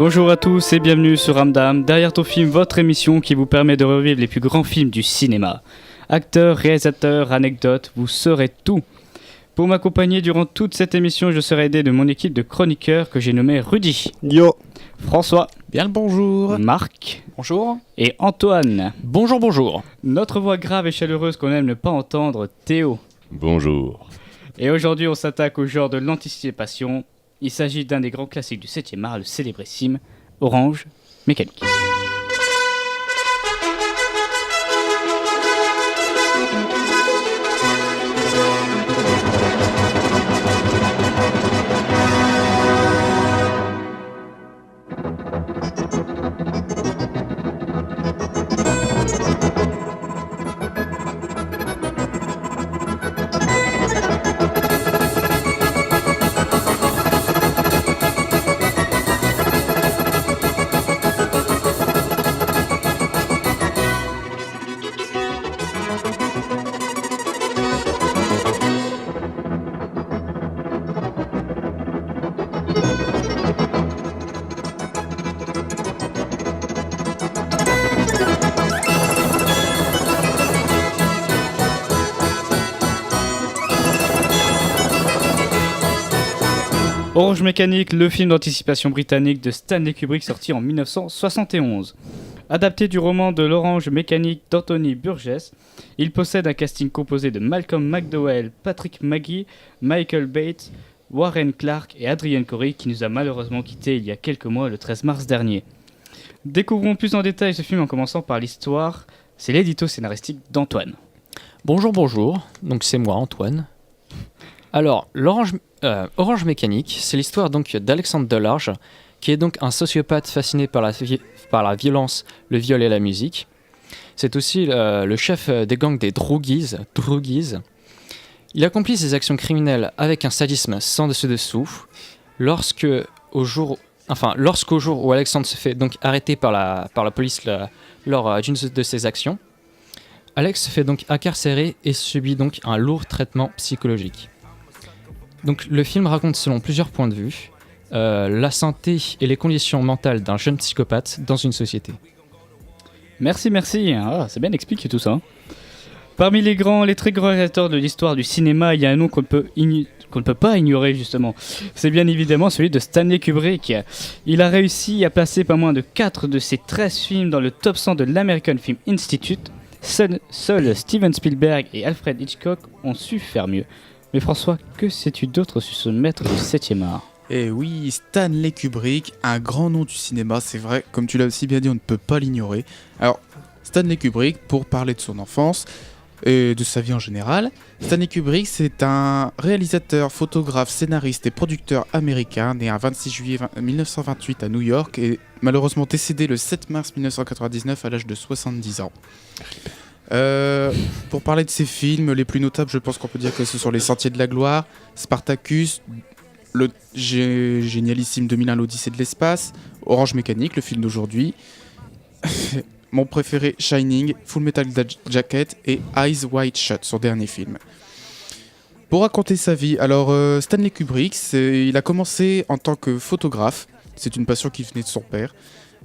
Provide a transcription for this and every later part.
Bonjour à tous et bienvenue sur Ramdam, derrière ton film, votre émission qui vous permet de revivre les plus grands films du cinéma. Acteurs, réalisateurs, anecdotes, vous saurez tout. Pour m'accompagner durant toute cette émission, je serai aidé de mon équipe de chroniqueurs que j'ai nommé Rudy. Yo. François. Bien le bonjour. Marc. Bonjour. Et Antoine. Bonjour, bonjour. Notre voix grave et chaleureuse qu'on aime ne pas entendre, Théo. Bonjour. Et aujourd'hui, on s'attaque au genre de l'anticipation. Il s'agit d'un des grands classiques du 7e art, le célébrissime Orange Mécanique. Orange Mécanique, le film d'anticipation britannique de Stanley Kubrick sorti en 1971. Adapté du roman de l'Orange Mécanique d'Anthony Burgess, il possède un casting composé de Malcolm McDowell, Patrick Magee, Michael Bates, Warren Clarke et Adrienne Corey qui nous a malheureusement quittés il y a quelques mois le 13 mars dernier. Découvrons plus en détail ce film en commençant par l'histoire. C'est l'édito scénaristique d'Antoine. Bonjour, bonjour. Donc c'est moi, Antoine. Alors, Orange Mécanique, c'est l'histoire donc d'Alexandre Delarge, qui est donc un sociopathe fasciné par la violence, le viol et la musique. C'est aussi le chef des gangs des Droogies. Il accomplit ses actions criminelles avec un sadisme sans dessus-dessous. Lorsqu'au jour où Alexandre se fait donc arrêter par la police lors d'une de ses actions, Alex se fait donc incarcérer et subit donc un lourd traitement psychologique. Donc le film raconte selon plusieurs points de vue la santé et les conditions mentales d'un jeune psychopathe dans une société. Merci. Ah, c'est bien expliqué tout ça. Parmi les très grands réalisateurs de l'histoire du cinéma, il y a un nom qu'on ne peut pas ignorer justement. C'est bien évidemment celui de Stanley Kubrick. Il a réussi à placer pas moins de 4 de ses 13 films dans le top 100 de l'American Film Institute. Seuls Steven Spielberg et Alfred Hitchcock ont su faire mieux. Mais François, que sais-tu d'autre sur ce maître du 7e art ? Eh oui, Stanley Kubrick, un grand nom du cinéma, c'est vrai, comme tu l'as aussi bien dit, on ne peut pas l'ignorer. Alors, Stanley Kubrick, pour parler de son enfance et de sa vie en général, Stanley Kubrick, c'est un réalisateur, photographe, scénariste et producteur américain, né un 26 juillet 1928 à New York et malheureusement décédé le 7 mars 1999 à l'âge de 70 ans. Pour parler de ses films, les plus notables, je pense qu'on peut dire que ce sont Les Sentiers de la Gloire, Spartacus, le génialissime 2001, l'Odyssée de l'espace, Orange Mécanique, le film d'aujourd'hui, mon préféré Shining, Full Metal Jacket et Eyes Wide Shut, son dernier film. Pour raconter sa vie, alors Stanley Kubrick, il a commencé en tant que photographe, c'est une passion qui venait de son père.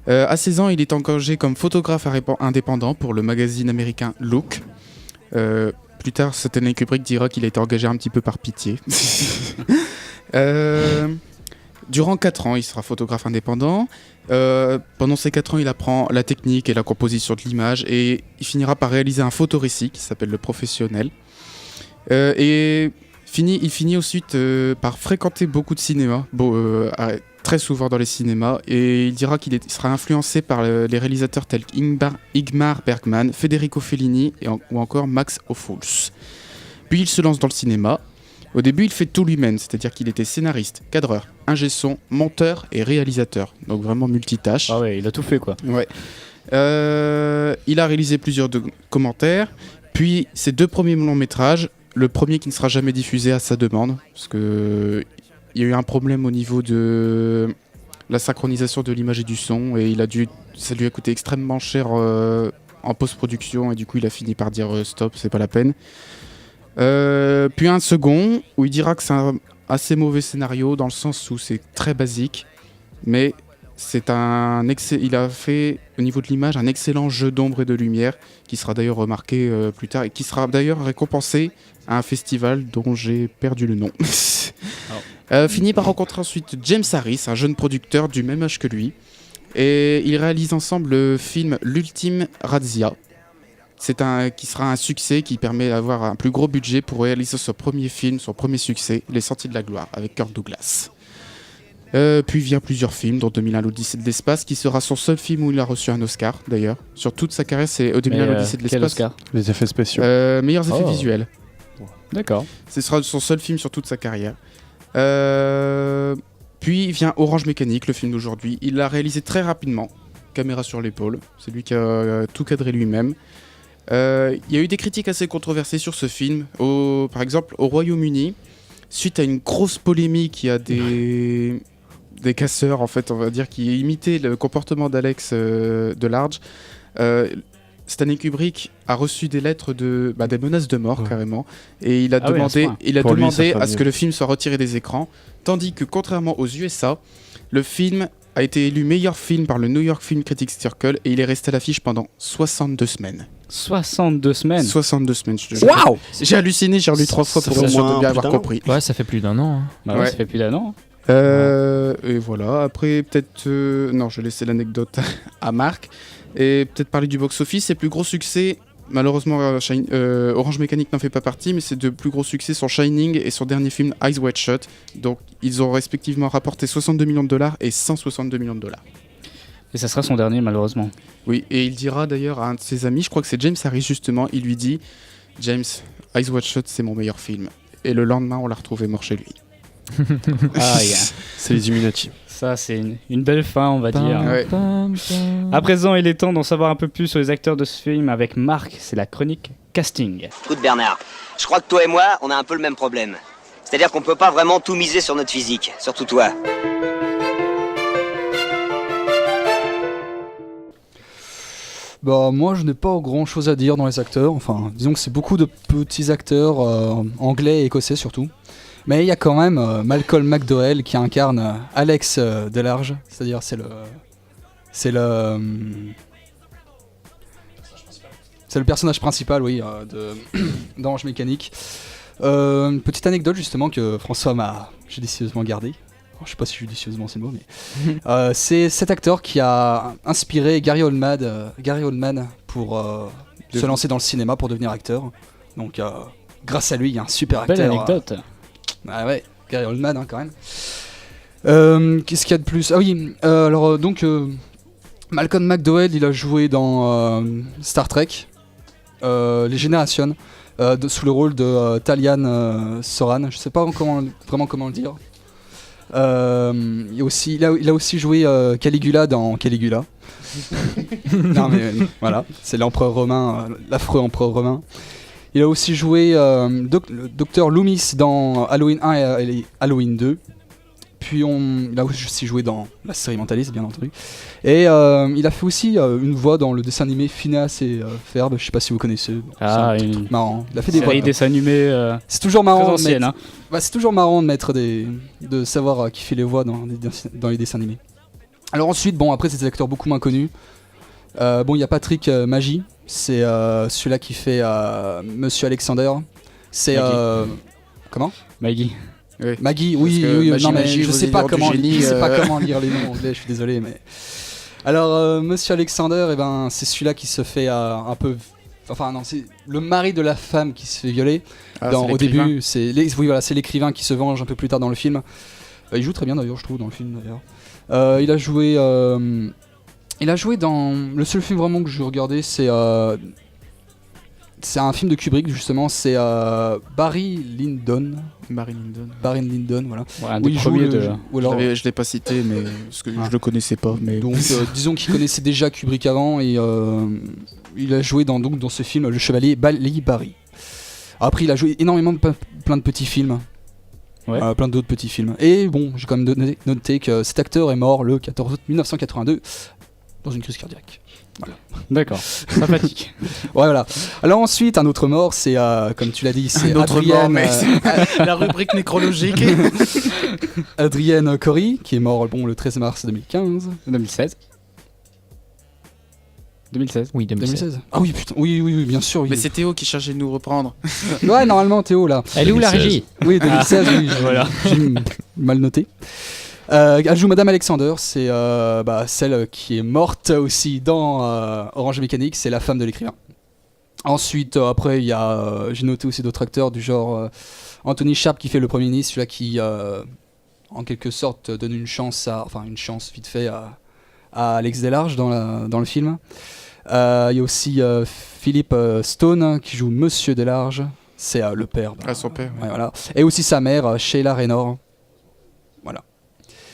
À 16 ans, il est engagé comme photographe indépendant pour le magazine américain Look. Plus tard, Stanley Kubrick dira qu'il a été engagé un petit peu par pitié. Durant 4 ans, il sera photographe indépendant. Pendant ces 4 ans, il apprend la technique et la composition de l'image et il finira par réaliser un photorécit qui s'appelle Le Professionnel. Il finit ensuite par fréquenter beaucoup de cinéma, très souvent dans les cinémas, et il dira qu'il sera influencé par les réalisateurs tels qu'Ingmar Bergman, Federico Fellini ou encore Max Ophuls. Puis il se lance dans le cinéma. Au début, il fait tout lui-même, c'est-à-dire qu'il était scénariste, cadreur, ingé son, monteur et réalisateur, donc vraiment multitâche. Ah ouais, il a tout fait quoi. Ouais. Il a réalisé plusieurs commentaires, puis ses 2 premiers longs métrages, le premier qui ne sera jamais diffusé à sa demande, parce que il y a eu un problème au niveau de la synchronisation de l'image et du son, et ça lui a coûté extrêmement cher en post-production, et du coup il a fini par dire stop, c'est pas la peine. Puis un second où il dira que c'est un assez mauvais scénario dans le sens où c'est très basique, mais il a fait au niveau de l'image un excellent jeu d'ombre et de lumière qui sera d'ailleurs remarqué plus tard et qui sera d'ailleurs récompensé à un festival dont j'ai perdu le nom. Finit par rencontrer ensuite James Harris, un jeune producteur du même âge que lui, et ils réalisent ensemble le film L'Ultime Razzia. Qui sera un succès qui permet d'avoir un plus gros budget pour réaliser son premier film, son premier succès, Les Sentiers de la Gloire, avec Kirk Douglas. Puis vient plusieurs films, dont 2001 l'Odyssée de l'espace, qui sera son seul film où il a reçu un Oscar, d'ailleurs. Sur toute sa carrière, c'est 2001 l'Odyssée de Quel l'espace. Oscar? Les effets spéciaux. Meilleurs effets Oh. visuels. D'accord. Ce sera son seul film sur toute sa carrière. Puis vient Orange Mécanique, le film d'aujourd'hui. Il l'a réalisé très rapidement, caméra sur l'épaule. C'est lui qui a tout cadré lui-même. Il y a eu des critiques assez controversées sur ce film. Par exemple, au Royaume-Uni, suite à une grosse polémique, il y a des casseurs, en fait, on va dire, qui imitaient le comportement d'Alex Delarge. Stanley Kubrick a reçu des lettres des menaces de mort, carrément, et il a Ah oui, à ce point. demandé sa à ce famille. que le film soit retiré des écrans, tandis que contrairement aux USA, le film a été élu meilleur film par le New York Film Critics Circle et il est resté à l'affiche pendant 62 semaines. 62 semaines. 62 semaines, je te jure. Waouh! J'ai halluciné, j'ai relu 3 fois Ça pour fait être sûr au de moins bien plus avoir d'un an. compris. Ouais, ça fait plus d'1 an. Hein. Bah ouais, Ouais. ça fait plus d'un an. Et voilà, après peut-être... non, je vais laisser l'anecdote à Marc. Et peut-être parler du box-office. Ses plus gros succès, malheureusement Orange Mécanique n'en fait pas partie, mais ses deux plus gros succès sont Shining et son dernier film Eyes Wide Shut. Donc ils ont respectivement rapporté 62 millions de dollars et 162 millions de dollars. Et ça sera son dernier, malheureusement. Oui, et il dira d'ailleurs à un de ses amis, je crois que c'est James Harris justement, il lui dit « James, Eyes Wide Shut c'est mon meilleur film ». Et le lendemain, on l'a retrouvé mort chez lui. Ah, yeah. C'est les Illuminati. Ça, c'est une belle fin, on va dire. Ouais. À présent, il est temps d'en savoir un peu plus sur les acteurs de ce film avec Marc. C'est la chronique casting. Écoute Bernard, je crois que toi et moi, on a un peu le même problème. C'est-à-dire qu'on peut pas vraiment tout miser sur notre physique, surtout toi. Bah moi je n'ai pas grand chose à dire dans les acteurs, enfin disons que c'est beaucoup de petits acteurs anglais et écossais surtout. Mais il y a quand même Malcolm McDowell qui incarne Alex Delarge, c'est-à-dire c'est le personnage principal oui d'Orange Mécanique. Une petite anecdote justement que François m'a judicieusement gardée. Je sais pas si judicieusement c'est le mot, mais c'est cet acteur qui a inspiré Gary Oldman pour se lancer dans le cinéma pour devenir acteur. Donc grâce à lui, il y a un super acteur. Belle anecdote. Ah ouais, Gary Oldman hein, quand même. Qu'est-ce qu'il y a de plus? Ah oui, Malcolm McDowell, il a joué dans Star Trek, Les Générations, sous le rôle de Talian Soran. Je sais pas vraiment comment le dire. Il a aussi joué Caligula dans Caligula. Non mais voilà, c'est l'empereur romain, l'affreux empereur romain. Il a aussi joué le docteur Loomis dans Halloween 1 et Halloween 2. Puis il a aussi joué dans la série Mentalist, bien entendu. Et il a fait aussi une voix dans le dessin animé Phineas et Ferb, je sais pas si vous connaissez. Ah, c'est un une truc marrant. Il a fait des voix. série dessin animé C'est toujours marrant très de ancienne. mettre, c'est toujours marrant de mettre de savoir qui fait les voix dans les dessins animés. Alors ensuite, après c'est des acteurs beaucoup moins connus. Il y a Patrick Maggi, c'est celui-là qui fait Monsieur Alexander. C'est comment Maggie. Maggie, Parce oui, que oui, Magie, non mais Magie, je vos sais pas idées du comment, génie, je sais pas comment lire les noms anglais, je suis désolé, mais alors Monsieur Alexander, c'est celui-là qui se fait un peu, enfin non, c'est le mari de la femme qui se fait violer. Ah, c'est Au l'écrivain. début, c'est l'écrivain qui se venge un peu plus tard dans le film. Il joue très bien d'ailleurs, je trouve, dans le film d'ailleurs. Il a joué dans le seul film vraiment que je regardais, c'est un film de Kubrick justement, c'est Barry Lyndon, voilà. Ouais, un Où des il joue premiers le- de. ou alors- Je l'ai pas cité, mais parce que je le connaissais pas. Mais Donc disons qu'il connaissait déjà Kubrick avant et il a joué dans ce film Le Chevalier Bali Barry. Après il a joué énormément de plein de petits films. Ouais. Plein d'autres petits films. Et j'ai quand même noté que cet acteur est mort le 14 août 1982 dans une crise cardiaque. D'accord, sympathique. Ouais, voilà. Alors ensuite, un autre mort, c'est, comme tu l'as dit, c'est Notre mort, Adrienne, mais c'est la rubrique nécrologique. Adrienne Cory, qui est mort le 13 mars 2015. 2016. 2016. Oui, 2016. 2016. Ah oui, putain, oui, bien sûr. Oui. Mais c'est Théo qui cherchait de nous reprendre. Ouais, normalement, Théo, là. Elle est où la régie? Oui, 2016, oui. Voilà. J'ai mal noté. Elle joue Madame Alexander, c'est celle qui est morte aussi dans Orange Mécanique, c'est la femme de l'écrivain. Ensuite, après, il y a, j'ai noté aussi d'autres acteurs du genre Anthony Sharp qui fait le Premier ministre, celui-là qui, en quelque sorte, donne une chance vite fait à Alex Delarge dans le film. Il y a aussi Philippe Stone qui joue Monsieur Delarge, c'est le père. Son père. Ouais. Ouais, voilà. Et aussi sa mère, Sheila Raynor. Voilà.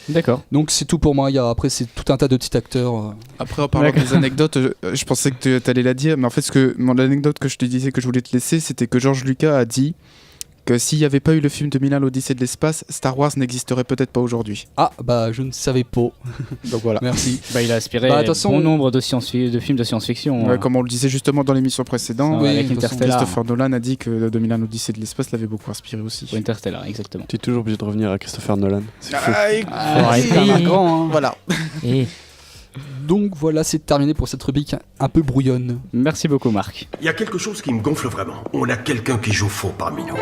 D'accord. Donc c'est tout pour moi. Après, c'est tout un tas de petits acteurs. Après, en parlant des anecdotes, je pensais que tu allais la dire, mais en fait, l'anecdote que je te disais que je voulais te laisser, c'était que George Lucas a dit que s'il n'y avait pas eu le film 2001, l'Odyssée de l'espace, Star Wars n'existerait peut-être pas aujourd'hui. Ah, je ne savais pas. Donc voilà. Merci. Il a aspiré de toute façon, bon nombre de films de science-fiction. Ouais, comme on le disait justement dans l'émission précédente, Oui, avec de toute façon, Interstellar. Christopher Nolan a dit que 2001, l'Odyssée de l'espace l'avait beaucoup inspiré aussi. Pour Interstellar, exactement. Tu es toujours obligé de revenir à Christopher Nolan. C'est fou. C'est un grand. Hein. Voilà. Et Donc voilà, c'est terminé pour cette rubrique un peu brouillonne. Merci beaucoup, Marc. Il y a quelque chose qui me gonfle vraiment. On a quelqu'un qui joue faux parmi nous.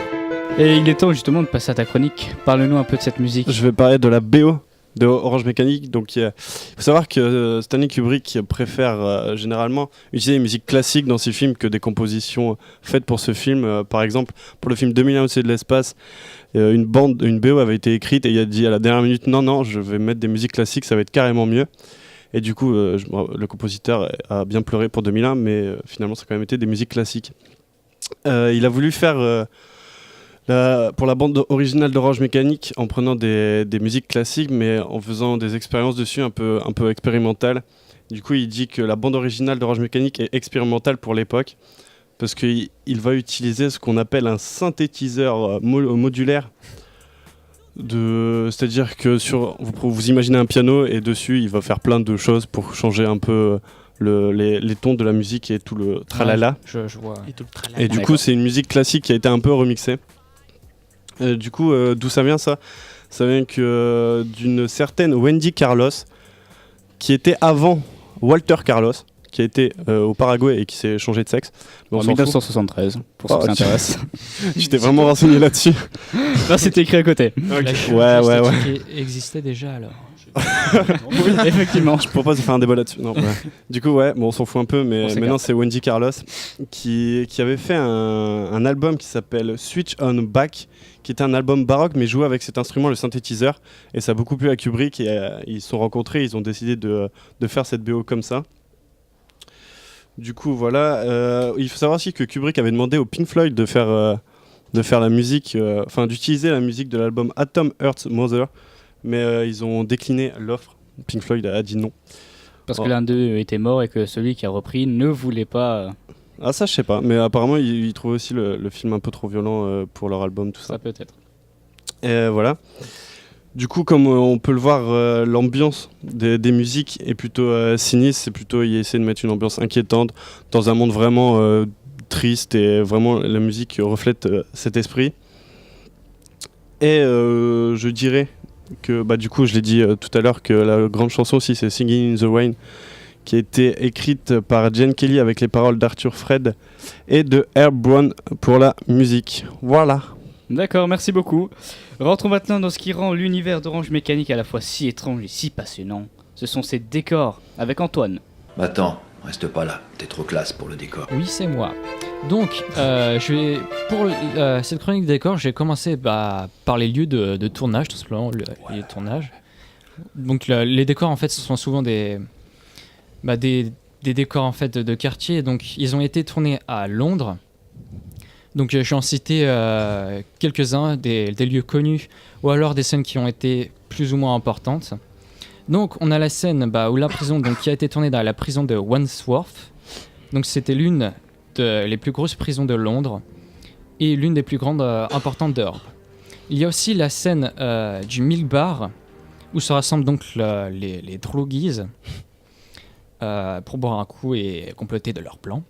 Et il est temps justement de passer à ta chronique. Parle-nous un peu de cette musique. Je vais parler de la BO de Orange Mécanique. Donc, il faut savoir que Stanley Kubrick préfère généralement utiliser des musiques classiques dans ses films que des compositions faites pour ce film. Par exemple, pour le film 2001 Odyssée de l'espace, une BO avait été écrite et il a dit à la dernière minute non, je vais mettre des musiques classiques, ça va être carrément mieux. Et du coup, le compositeur a bien pleuré pour 2001, mais finalement, ça a quand même été des musiques classiques. Il a voulu faire pour la bande originale d'Orange Mécanique en prenant des musiques classiques, mais en faisant des expériences dessus un peu expérimentales. Du coup, il dit que la bande originale d'Orange Mécanique est expérimentale pour l'époque, parce qu'il va utiliser ce qu'on appelle un synthétiseur modulaire. C'est-à-dire que vous imaginez un piano et dessus il va faire plein de choses pour changer un peu les tons de la musique et tout le tralala. je vois. Et du coup c'est une musique classique qui a été un peu remixée. Du coup d'où ça vient ça? Ça vient d'une certaine Wendy Carlos qui était avant Walter Carlos, qui a été au Paraguay et qui s'est changé de sexe. Mais En 1973, pour ceux qui s'intéressent. Tu t'es vraiment renseigné là-dessus? Là, c'était écrit à côté. Ouais. Qui existait déjà alors. Oui, effectivement. Je propose de faire un débat là-dessus. Non, ouais. Du coup, on s'en fout un peu, mais maintenant c'est Wendy Carlos qui avait fait un album qui s'appelle Switch on Back, qui était un album baroque, mais joué avec cet instrument, le synthétiseur. Et ça a beaucoup plu à Kubrick, et ils se sont rencontrés, ils ont décidé de faire cette BO comme ça. Du coup, voilà. Il faut savoir aussi que Kubrick avait demandé au Pink Floyd de faire la musique, d'utiliser la musique de l'album Atom Earth Mother, mais ils ont décliné l'offre. Pink Floyd a dit non. Parce que l'un d'eux était mort et que celui qui a repris ne voulait pas. Ah, ça, je sais pas. Mais apparemment, ils trouvaient aussi le film un peu trop violent pour leur album, tout ça. Ça peut-être. Et voilà. Du coup, comme on peut le voir, l'ambiance des musiques est plutôt sinistre. C'est plutôt, il essaie de mettre une ambiance inquiétante dans un monde vraiment triste, et vraiment la musique reflète cet esprit. Et je dirais que, du coup, je l'ai dit tout à l'heure, que la grande chanson aussi, c'est Singing in the Rain, qui a été écrite par Gene Kelly avec les paroles d'Arthur Fred et de Herb Brown pour la musique. Voilà. D'accord, merci beaucoup. Rentrons maintenant dans ce qui rend l'univers d'Orange Mécanique à la fois si étrange et si passionnant. Ce sont ses décors, avec Antoine. Attends, reste pas là, t'es trop classe pour le décor. Oui, c'est moi. Donc, pour cette chronique de décor, j'ai commencé par les lieux de tournage, tout simplement, les lieux de tournage. Donc, les décors, en fait, ce sont souvent des décors en fait de quartier. Donc, ils ont été tournés à Londres. Donc, je vais en citer quelques-uns, des lieux connus, ou alors des scènes qui ont été plus ou moins importantes. Donc, on a la scène où la prison, qui a été tournée dans la prison de Wandsworth. Donc, c'était l'une des plus grosses prisons de Londres et l'une des plus grandes importantes d'Europe. Il y a aussi la scène du Milk Bar, où se rassemblent donc les droguises. pour boire un coup et comploter de leur plan.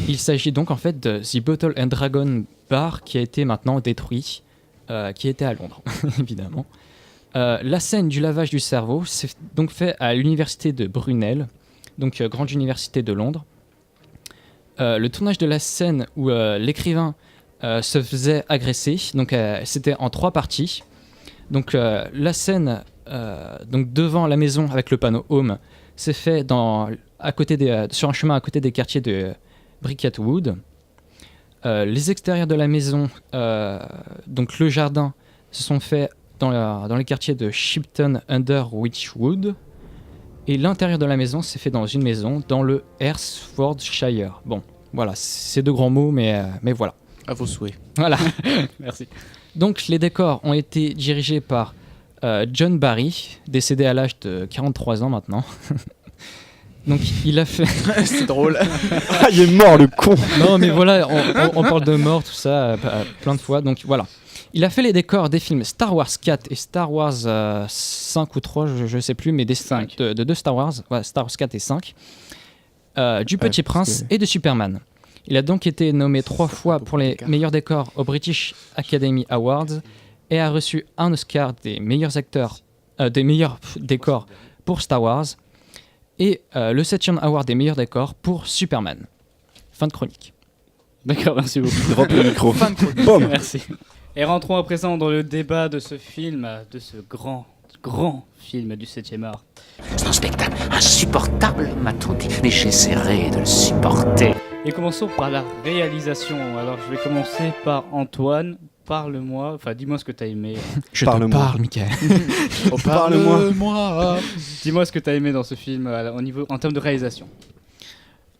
Il s'agit donc en fait de The Bottle and Dragon Bar qui a été maintenant détruit, qui était à Londres, évidemment. La scène du lavage du cerveau s'est donc fait à l'université de Brunel, donc grande université de Londres. Le tournage de la scène où l'écrivain se faisait agresser, donc c'était en 3 parties. Donc la scène donc devant la maison avec le panneau Home s'est fait sur un chemin à côté des quartiers de Bricket Wood. Les extérieurs de la maison, donc le jardin, se sont faits dans les quartiers de Shipton under Witchwood. Et l'intérieur de la maison s'est fait dans une maison dans le Hertfordshire. Bon, voilà, c'est de grands mots, mais voilà. À vos souhaits. Voilà. Merci. Donc les décors ont été dirigés par John Barry, décédé à l'âge de 43 ans maintenant. Donc il a fait... C'est drôle. Ah, il est mort le con. Non mais voilà, on parle de mort, tout ça, plein de fois. Donc voilà. Il a fait les décors des films Star Wars 4 et Star Wars 5 ou 3, je sais plus, mais de 2 Star Wars, ouais, Star Wars 4 et 5, du Petit Prince et de Superman. Il a donc été nommé 3 fois pour les meilleurs décors au British Academy Awards et a reçu un Oscar des meilleurs décors pour Star Wars et le 7e Award des meilleurs décors pour Superman. Fin de chronique. D'accord, merci beaucoup. Drop le micro. Boom. Merci. Et rentrons à présent dans le débat de ce film, de ce grand film du 7e art. C'est un spectacle insupportable, m'a-t-on dit, mais j'essaierai de le supporter. Et commençons par la réalisation. Alors je vais commencer par Antoine. Parle-moi, enfin dis-moi ce que t'as aimé. Je te parle, Michael. Parle-moi. Dis-moi ce que t'as aimé dans ce film en termes de réalisation.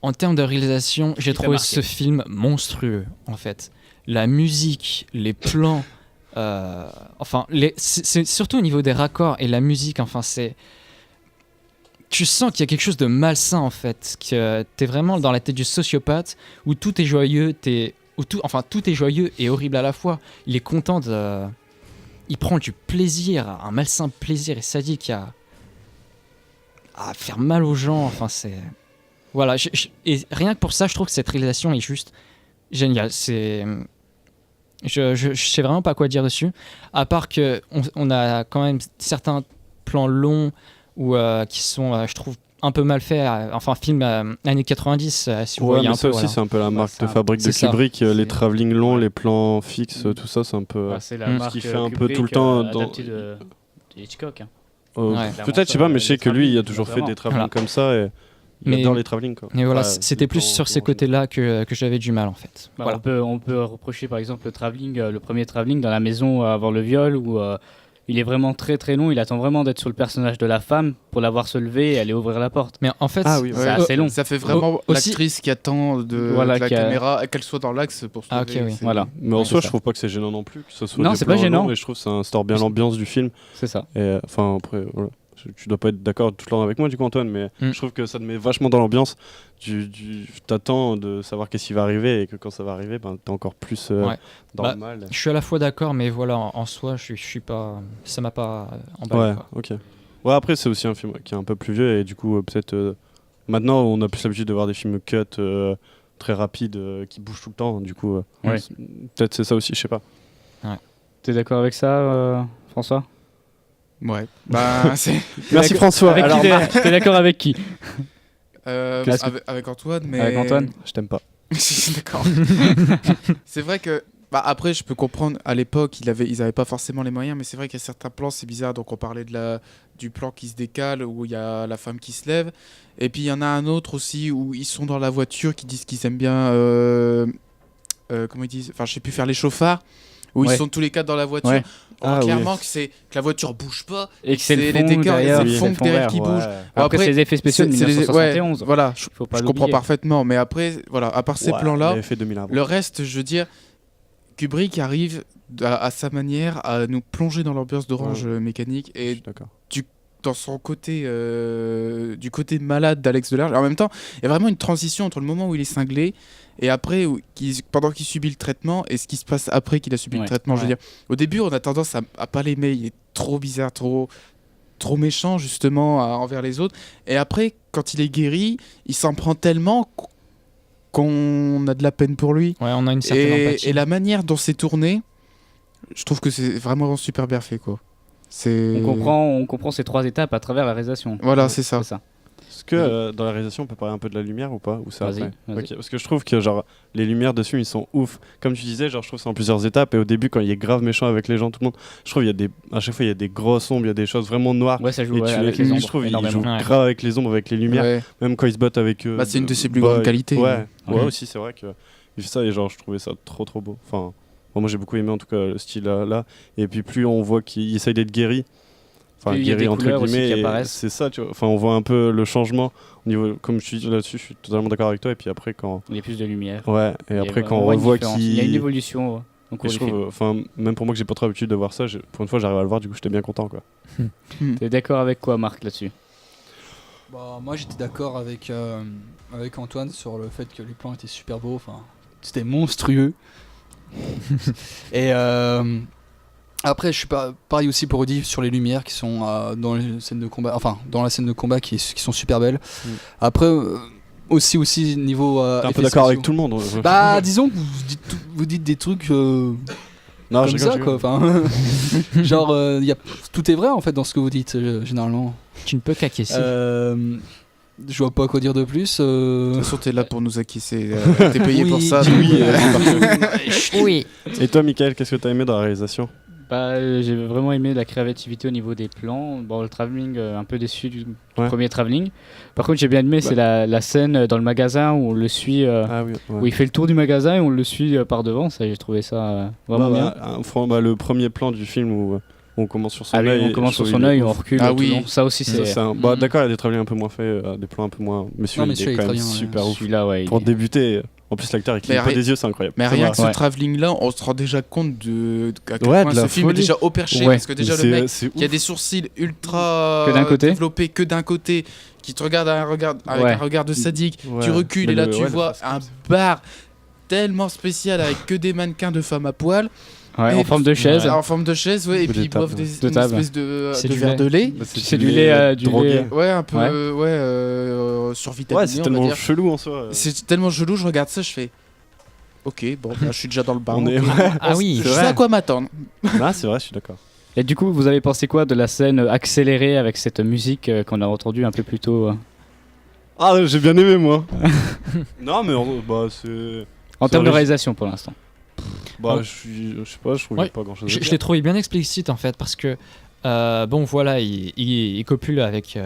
En termes de réalisation, j'ai t'a trouvé marqué. ce film monstrueux, en fait. La musique, les plans, c'est surtout au niveau des raccords et la musique, enfin c'est... Tu sens qu'il y a quelque chose de malsain, en fait, que t'es vraiment dans la tête du sociopathe, où tout est joyeux, tout est joyeux et horrible à la fois. Il est content de... Il prend du plaisir, un malsain plaisir et sadique à faire mal aux gens, enfin c'est... Voilà, et rien que pour ça, je trouve que cette réalisation est juste géniale. Je sais vraiment pas quoi dire dessus, à part que on a quand même certains plans longs qui sont, je trouve, un peu mal faits. Enfin, film années 90, si vous voyez mais un ça peu. aussi, Voilà. c'est un peu la marque de fabrique de c'est Kubrick. ça. Les travelling longs, les plans fixes, tout ça, c'est un peu C'est la ce marque qui fait un peu Kubrick, tout le temps adaptée de Hitchcock. Hein. Ouais. Peut-être, je sais pas, mais je sais que lui, il a travelling, toujours fait vraiment. des travelling Voilà. comme ça et il Mais- adore les travelling. Quoi. Mais voilà, Ouais, c'était les plus plans sur ces longs, côtés-là que j'avais du mal, en fait. Bah, Voilà. on peut reprocher par exemple le premier travelling dans la maison avant le viol où il est vraiment très très long, il attend vraiment d'être sur le personnage de la femme pour la voir se lever et aller ouvrir la porte. Mais en fait, Ah oui, C'est assez long. Ça fait vraiment Aussi- l'actrice qui attend de Voilà, la qui a- caméra, qu'elle soit dans l'axe pour se Ah, lever. ok, oui. C'est- Voilà, Mais en Ouais, soi, c'est je trouve pas que c'est gênant non plus, que ça soit Non, des c'est pas plans gênant. longs, et je trouve que ça instaure bien l'ambiance du film. c'est ça. Et enfin, après, voilà. Tu dois pas être d'accord tout le temps avec moi, du coup, Antoine, mais je trouve que ça te met vachement dans l'ambiance. T'attends de savoir qu'est-ce qui va arriver et que quand ça va arriver, ben, t'es encore plus Ouais. dans Bah, le mal. je suis à la fois d'accord, mais voilà, en soi, je suis pas... Ça m'a pas emballé, Ouais, quoi. ok. Ouais, après, c'est aussi un film qui est un peu plus vieux et du coup, peut-être. Maintenant, on a plus l'habitude de voir des films cut très rapides qui bougent tout le temps. Du coup, Ouais. peut-être c'est ça aussi, je sais pas. T'es d'accord avec ça, François? Ouais. Bah, c'est. Merci François. Avec Alors, qui t'es d'accord avec qui? Avec Antoine, mais. Avec Antoine je t'aime pas. D'accord. C'est vrai que. Bah après, je peux comprendre, à l'époque, ils avaient pas forcément les moyens, mais c'est vrai qu'il y a certains plans, c'est bizarre. Donc, on parlait du plan qui se décale, où il y a la femme qui se lève. Et puis, il y en a un autre aussi, où ils sont dans la voiture, qui disent qu'ils aiment bien. Comment ils disent? Enfin, je sais plus, faire les chauffards. Où Ouais. ils sont tous les quatre dans la voiture. Ouais. Alors, Ah, clairement, oui. que la voiture bouge pas. Et que c'est le les fond décors, derrière, c'est le oui, fond c'est le fond derrière vert, qui ouais. bouge. Bon, Après, c'est les effets spéciaux de c'est les- 1971. ouais, voilà, Faut pas je comprends l'oublier. parfaitement, mais après, voilà, à part ces Ouais, plans-là, il avait fait 2000 avant. le reste, je veux dire, Kubrick arrive à sa manière à nous plonger dans l'ambiance d'Orange Mécanique Je et suis d'accord. dans son côté du côté malade d'Alex Delarge. En même temps, il y a vraiment une transition entre le moment où il est cinglé et après, pendant qu'il subit le traitement, et ce qui se passe après qu'il a subi Ouais. le traitement. Je veux dire, au début, on a tendance à pas l'aimer. Il est trop bizarre, trop méchant justement envers les autres. Et après, quand il est guéri, il s'en prend tellement qu'on a de la peine pour lui. Ouais, on a une certaine empathie. Et la manière dont c'est tourné, je trouve que c'est vraiment super bien fait, quoi. On comprend ces 3 étapes à travers la réalisation. Voilà, c'est ça. Est-ce que dans la réalisation, on peut parler un peu de la lumière ou pas, ou ça Vas-y, après vas-y. Ok, parce que je trouve que genre les lumières de ce film ils sont ouf. Comme tu disais, genre je trouve que c'est en plusieurs étapes. Et au début, quand il est grave méchant avec les gens, tout le monde, je trouve à chaque fois il y a des grosses ombres, il y a des choses vraiment noires. Ouais, ça joue Et avec les ombres. je trouve il énormément. joue grave avec les ombres, avec les lumières. Ouais. Même quand il se bat avec eux. Bah, c'est une de ses plus grandes qualités. Ouais, Ouais. ouais, aussi c'est vrai que il fait ça et genre je trouvais ça trop beau. Enfin, moi j'ai beaucoup aimé en tout cas le style là. Et puis plus on voit qu'il essaye d'être guéri. Enfin, Plus il y a guéri des entre couleurs aussi guillemets, qui et apparaissent. c'est ça, tu vois. Enfin, on voit un peu le changement au niveau, comme je dis là-dessus, je suis totalement d'accord avec toi. Et puis après, quand. Il y a plus de lumière. Ouais, et Il y a après, quand vraiment on une revoit différence. qu'il. Il y a une évolution au cours Et je du film. trouve, enfin, même pour moi que j'ai pas trop l'habitude de voir ça, pour une fois j'arrive à le voir, du coup j'étais bien content quoi. T'es d'accord avec quoi, Marc, là-dessus? Bah, moi j'étais d'accord avec Antoine sur le fait que les plans étaient super beaux, enfin c'était monstrueux. Et après je suis pas pareil aussi pour Rudy sur les lumières qui sont dans les scènes de combat, enfin dans la scène de combat qui sont super belles. Après aussi niveau T'es un peu effets d'accord avec spéciaux. tout le monde. Bah disons que vous dites des trucs Non, comme ça quoi, enfin genre tout est vrai en fait dans ce que vous dites généralement. Tu ne peux qu'acquiescer. Je vois pas quoi dire de plus. De toute façon, t'es là pour nous acquiescer. T'es payé Oui, pour ça. oui, donc, Oui. Et toi, Michael, qu'est-ce que t'as aimé dans la réalisation? J'ai vraiment aimé la créativité au niveau des plans. Bon, le travelling, un peu déçu du Ouais. premier travelling. Par contre, j'ai bien aimé, c'est la scène dans le magasin où on le suit, Ah oui, ouais. où il fait le tour du magasin et on le suit par devant. Ça, j'ai trouvé ça vraiment bien. Le premier plan du film où on commence sur son Ah oui, œil. on commence je sur trouve son il est œil, ouf. on recule. Ah tout le oui. long. Ça aussi, Ça, c'est. c'est un- Bah, d'accord, il y a des travelling un peu moins faits, des plans un peu moins. Mais celui-là, mais il celui-là, est il quand est même très bien, super ouf. Celui-là, ouais. Pour débuter, en plus, l'acteur, il cligne Mais pas ri- des yeux, c'est incroyable. Mais C'est rien vrai. que ce Ouais. travelling-là, on se rend déjà compte à quel Ouais, point de la ce film est folie. déjà au perché. Ouais. Parce que déjà, Mais le mec c'est qui a ouf. des sourcils ultra Que d'un côté. développés que d'un côté, qui te regarde avec Ouais. un regard de sadique, Ouais. tu recules Mais et là le- tu ouais, le vois face un comme ça. bar tellement spécial avec que des mannequins de femmes à poil. Ouais, Et en forme de chaise. En forme de chaise, ouais, et Ou puis des ils boivent tables. une tables. espèce de C'est du verre lait. de lait. Bah, C'est du lait, drogué. Ouais, un peu, Ouais. survitaminé, Ouais, c'est on va tellement dire. chelou en soi. C'est tellement chelou, je regarde ça, je fais. Ok, bon, bah, je suis déjà dans le bar. On est- ok. Ah oui, Je sais à quoi m'attendre. Ah, c'est vrai, je suis d'accord. Et du coup, vous avez pensé quoi de la scène accélérée avec cette musique qu'on a entendue un peu plus tôt Ah, j'ai bien aimé, moi. Non, mais bah, c'est. en termes de origi- réalisation pour l'instant? Bah, Ouais. je sais pas, je trouve qu'il y a Ouais. pas grand chose à Je dire. l'ai trouvé bien explicite en fait parce que bon voilà il copule avec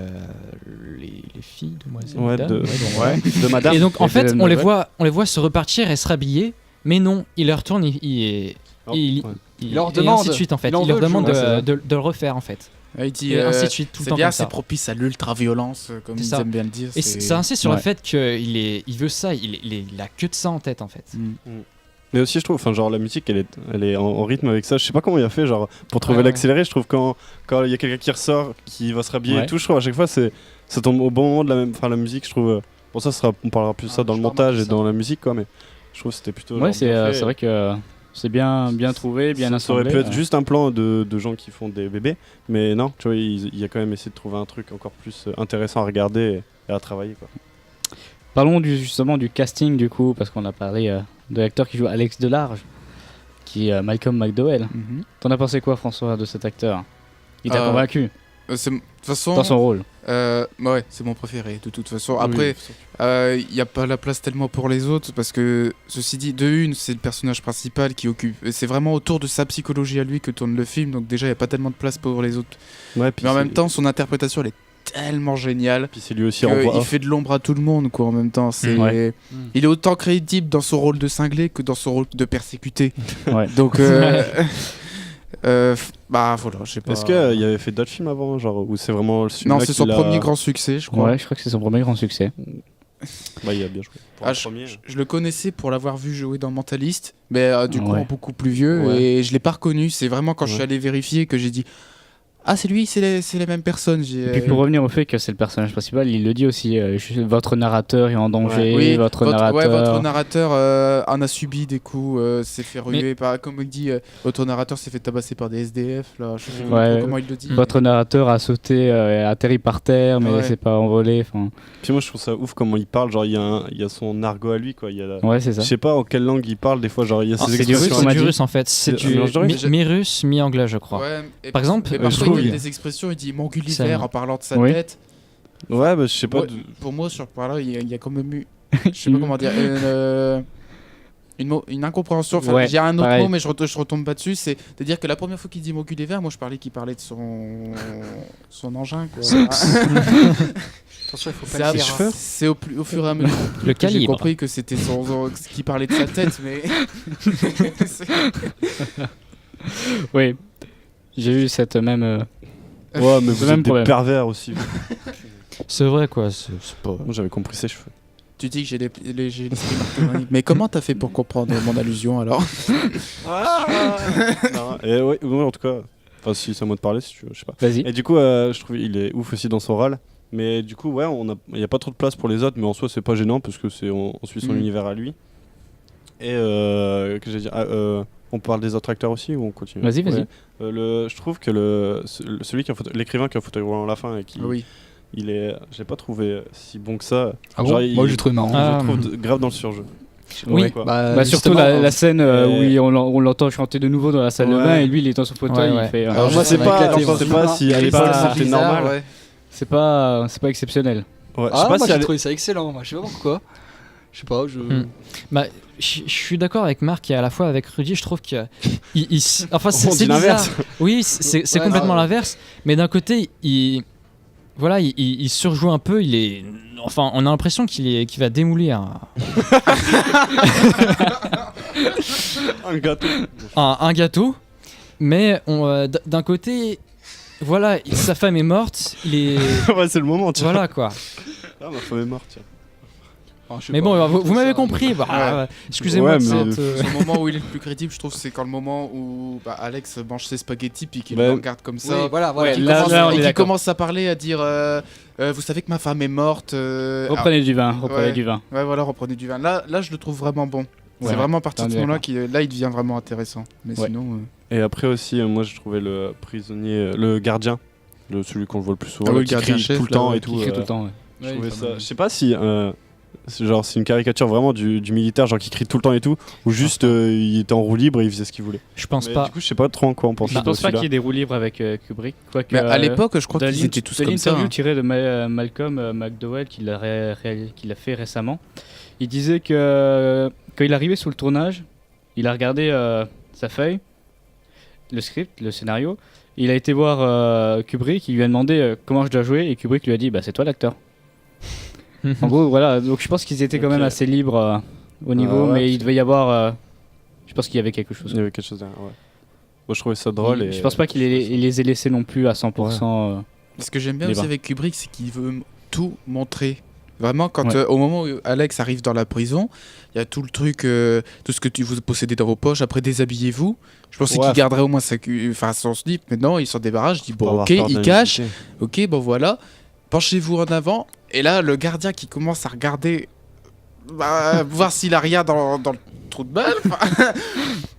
les filles demoiselles Ouais, dames, de- donc, De madame. et donc en Et fait de on les Noël. voit se repartir et se rhabiller mais non il leur retourne Oh, il- ouais. Il leur et demande. ainsi de suite en fait Il en il leur veut le demande jour, ouais, c'est de le refaire en fait Il dit, et ainsi de suite tout le c'est temps bien, comme c'est ça propice à l'ultra-violence, comme C'est ils ça. aiment bien le dire. et c'est insisté sur Ouais. le fait qu'il veut ça il a que de ça en tête en fait. Mais aussi, je trouve, enfin, genre, la musique, elle est en rythme avec ça. Je sais pas comment il a fait, genre, pour trouver Ouais, l'accéléré. Je trouve quand il y a quelqu'un qui ressort, qui va se rhabiller Ouais. et tout, je trouve à chaque fois, ça tombe au bon moment de la même. Enfin, la musique, je trouve. Bon, on parlera plus de ça dans le je montage remarque et ça. dans la musique, quoi. Mais je trouve que c'était plutôt. Ouais, genre, c'est bien fait. c'est vrai que c'est bien trouvé, bien Ça aurait assemblé. pu être juste un plan de gens qui font des bébés, mais non, tu vois, il a quand même essayé de trouver un truc encore plus intéressant à regarder et à travailler, quoi. Parlons justement du casting du coup, parce qu'on a parlé de l'acteur qui joue Alex Delarge, qui est Malcolm McDowell. Mhm. T'en as pensé quoi, François, de cet acteur? Il t'a Euh, convaincu De toute façon, dans son rôle? ouais, c'est mon préféré de toute façon. Oui, Après, il n'y a pas la place tellement pour les autres parce que, ceci dit, de une, c'est le personnage principal qui occupe. Et c'est vraiment autour de sa psychologie à lui que tourne le film, donc déjà, il n'y a pas tellement de place pour les autres. ouais, puis Mais en c'est- même temps, son interprétation, elle est tellement géniale. puis c'est lui aussi en voix Il off. fait de l'ombre à tout le monde, quoi, en même temps. Ouais. Il est autant crédible dans son rôle de cinglé que dans son rôle de persécuté. Ouais. Donc, bah voilà, je sais pas. Est-ce qu'il avait fait d'autres films avant, genre, ou c'est vraiment celui-là Non, c'est son qu'il a- premier grand succès, je crois. Ouais, je crois que c'est son premier grand succès. Bah, il a bien joué. Pour Ah, un je, premier. je le connaissais pour l'avoir vu jouer dans Mentalist, mais du coup Ouais. beaucoup plus vieux, Ouais. et je l'ai pas reconnu. C'est vraiment quand je suis Ouais. allé vérifier que j'ai dit Ah, c'est lui, c'est les mêmes personnes. Et puis pour revenir au fait que c'est le personnage principal, il le dit aussi, votre narrateur est en danger, Oui, votre narrateur... votre narrateur en a subi des coups, s'est fait ruer par, comme il dit, votre narrateur s'est fait tabasser par des SDF, là, je sais plus trop comment il le dit. Votre narrateur a sauté, atterri par terre, mais s'est pas envolé. Puis moi je trouve ça ouf comment il parle, genre il y a son argot à lui, quoi. Ouais, c'est ça. Je sais pas en quelle langue il parle, des fois, genre il y a ses expressions. C'est du russe en fait, c'est du mi-russe, mi-anglais, je crois. Ouais, par exemple, il y a des expressions, il dit mon Gulliver en parlant de sa tête. Ouais, bah je sais pas. Pour moi, sur par là, il y a quand même eu. Je sais pas comment dire. Une incompréhension. Enfin, j'ai un autre mot, mais je retombe pas dessus. C'est de dire que la première fois qu'il dit mon Gulliver, moi je parlais qu'il parlait de son engin. Quoi. Attention, il faut pas le dire. C'est au fur et à mesure. Le calibre. J'ai compris que c'était qu'il parlait de sa tête, mais. Oui. J'ai eu cette même. Ouais, mais vous êtes des pervers aussi. C'est vrai, quoi. C'est pas... Moi, j'avais compris ses cheveux. Tu dis que j'ai l'esprit marketing. Mais comment t'as fait pour comprendre mon allusion alors? Et ouais, en tout cas, enfin, si c'est à moi de parler, si tu veux, je sais pas. Vas-y. Et du coup, je trouve il est ouf aussi dans son rôle. Mais du coup, ouais, il n'y a pas trop de place pour les autres, mais en soi, c'est pas gênant parce que on suit son univers à lui. Et que j'ai dit, on parle des autres acteurs aussi ou on continue? Vas-y. Je trouve que celui qui l'écrivain qui a un fauteuil roulant à la fin et qui, je l'ai pas trouvé si bon que ça. Ah bon, moi j'ai trouvé marrant. Je le trouve grave dans le surjeu. Oui, surtout la scène où on l'entend chanter de nouveau dans la salle de bain et lui il est dans son fauteuil. Il fait, alors moi c'est pas si à l'époque c'était normal. C'est pas exceptionnel. Ouais, moi j'ai trouvé ça excellent. Moi je sais pas pourquoi. Je sais pas. Bah, je suis d'accord avec Marc et à la fois avec Rudy. Je trouve que enfin c'est l'inverse. Oui, c'est complètement l'inverse. Mais d'un côté, il surjoue un peu. Enfin, on a l'impression qu'il va démoulir un gâteau. Un gâteau. Mais d'un côté, voilà, sa femme est morte. Ouais, c'est le moment. Tu voilà quoi. Ah, ma femme est morte. Tiens. Mais bon, vous m'avez compris. Excusez-moi. Le moment où il est le plus crédible, je trouve, c'est quand le moment où Alex mange ses spaghettis puis qu'il le regarde comme ça. Oui, voilà. Il commence à parler, à dire vous savez que ma femme est morte. Reprenez du vin. Ouais, voilà, reprenez du vin. Là, je le trouve vraiment bon. C'est vraiment à partir de ce moment-là qu'il devient vraiment intéressant. Mais sinon. Et après aussi, moi, je trouvais le prisonnier, le gardien, celui qu'on voit le plus souvent, le qui gardien crie chef, tout le temps et tout. Qui crie tout le temps. Je trouvais ça. Je sais pas si. C'est une caricature vraiment du militaire, genre qui crie tout le temps et tout, ou juste il était en roue libre et il faisait ce qu'il voulait. Je pense pas. Du coup, je sais pas trop en quoi on pense. Je pense pas qu'il y ait des roues libres avec Kubrick. Mais à l'époque, je crois qu'ils étaient tous comme ça. L'interview tirée de Malcolm McDowell qu'il a fait récemment, il disait que quand il arrivait sur le tournage, il a regardé sa feuille, le script, le scénario. Il a été voir Kubrick, il lui a demandé comment je dois jouer et Kubrick lui a dit c'est toi l'acteur. En gros, voilà, donc je pense qu'ils étaient quand même assez libres au niveau, mais il devait y avoir. Je pense qu'il y avait quelque chose. Il y avait quelque chose derrière, ouais. Moi, je trouvais ça drôle. Je pense pas qu'il les ait laissés non plus à 100%. Ce que j'aime bien aussi avec Kubrick, c'est qu'il veut tout montrer. Vraiment, quand au moment où Alex arrive dans la prison, il y a tout le truc, tout ce que vous possédez dans vos poches, après déshabillez-vous. Je pensais qu'il garderait au moins son slip, mais non, il s'en débarrasse. Je dis, bon, ok, il cache. Ok, bon, voilà. Penchez-vous en avant. Et là, le gardien qui commence à regarder, voir s'il a rien dans le trou de balle. Enfin,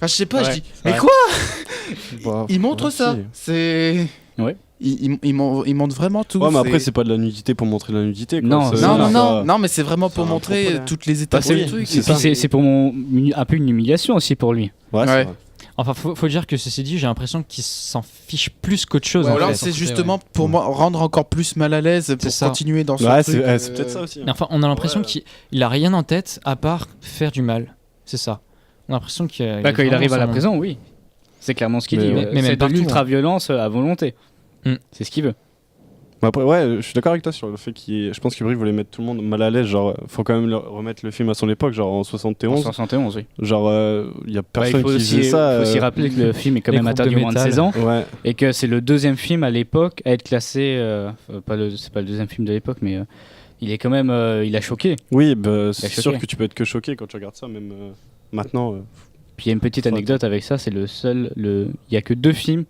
je sais pas, je dis, mais quoi? Il montre ça. C'est. Ouais. Il montre vraiment tout. Ouais, mais après, c'est pas de la nudité pour montrer de la nudité. Quoi. Non, mais c'est vraiment pour montrer toutes les étapes du truc. C'est pour un peu une humiliation aussi pour lui. Ouais. Enfin, faut dire que ceci dit, j'ai l'impression qu'il s'en fiche plus qu'autre chose. Ouais, alors c'est justement pour moi rendre encore plus mal à l'aise pour continuer dans ce truc. C'est peut-être ça aussi. Mais enfin, on a l'impression qu'il a rien en tête à part faire du mal. C'est ça. On a l'impression qu'il. Quand il arrive à la prison, oui. C'est clairement ce qu'il dit. Mais c'est de l'ultra-violence à volonté. C'est ce qu'il veut. Après, je suis d'accord avec toi sur le fait je pense que Kubrick voulait mettre tout le monde mal à l'aise. Genre, faut quand même remettre le film à son époque, genre en 71. En 71, oui. Genre, il y a personne qui faisait ça. Il faut aussi rappeler que le film est quand même interdit au moins de 16 ans. Ouais. Et que c'est le deuxième film à l'époque à être classé. C'est pas le deuxième film de l'époque, mais il est quand même. Il a choqué. Oui, c'est sûr que tu peux être que choqué quand tu regardes ça, même maintenant. Puis il y a une petite anecdote avec ça, c'est le seul. Il y a que 2 films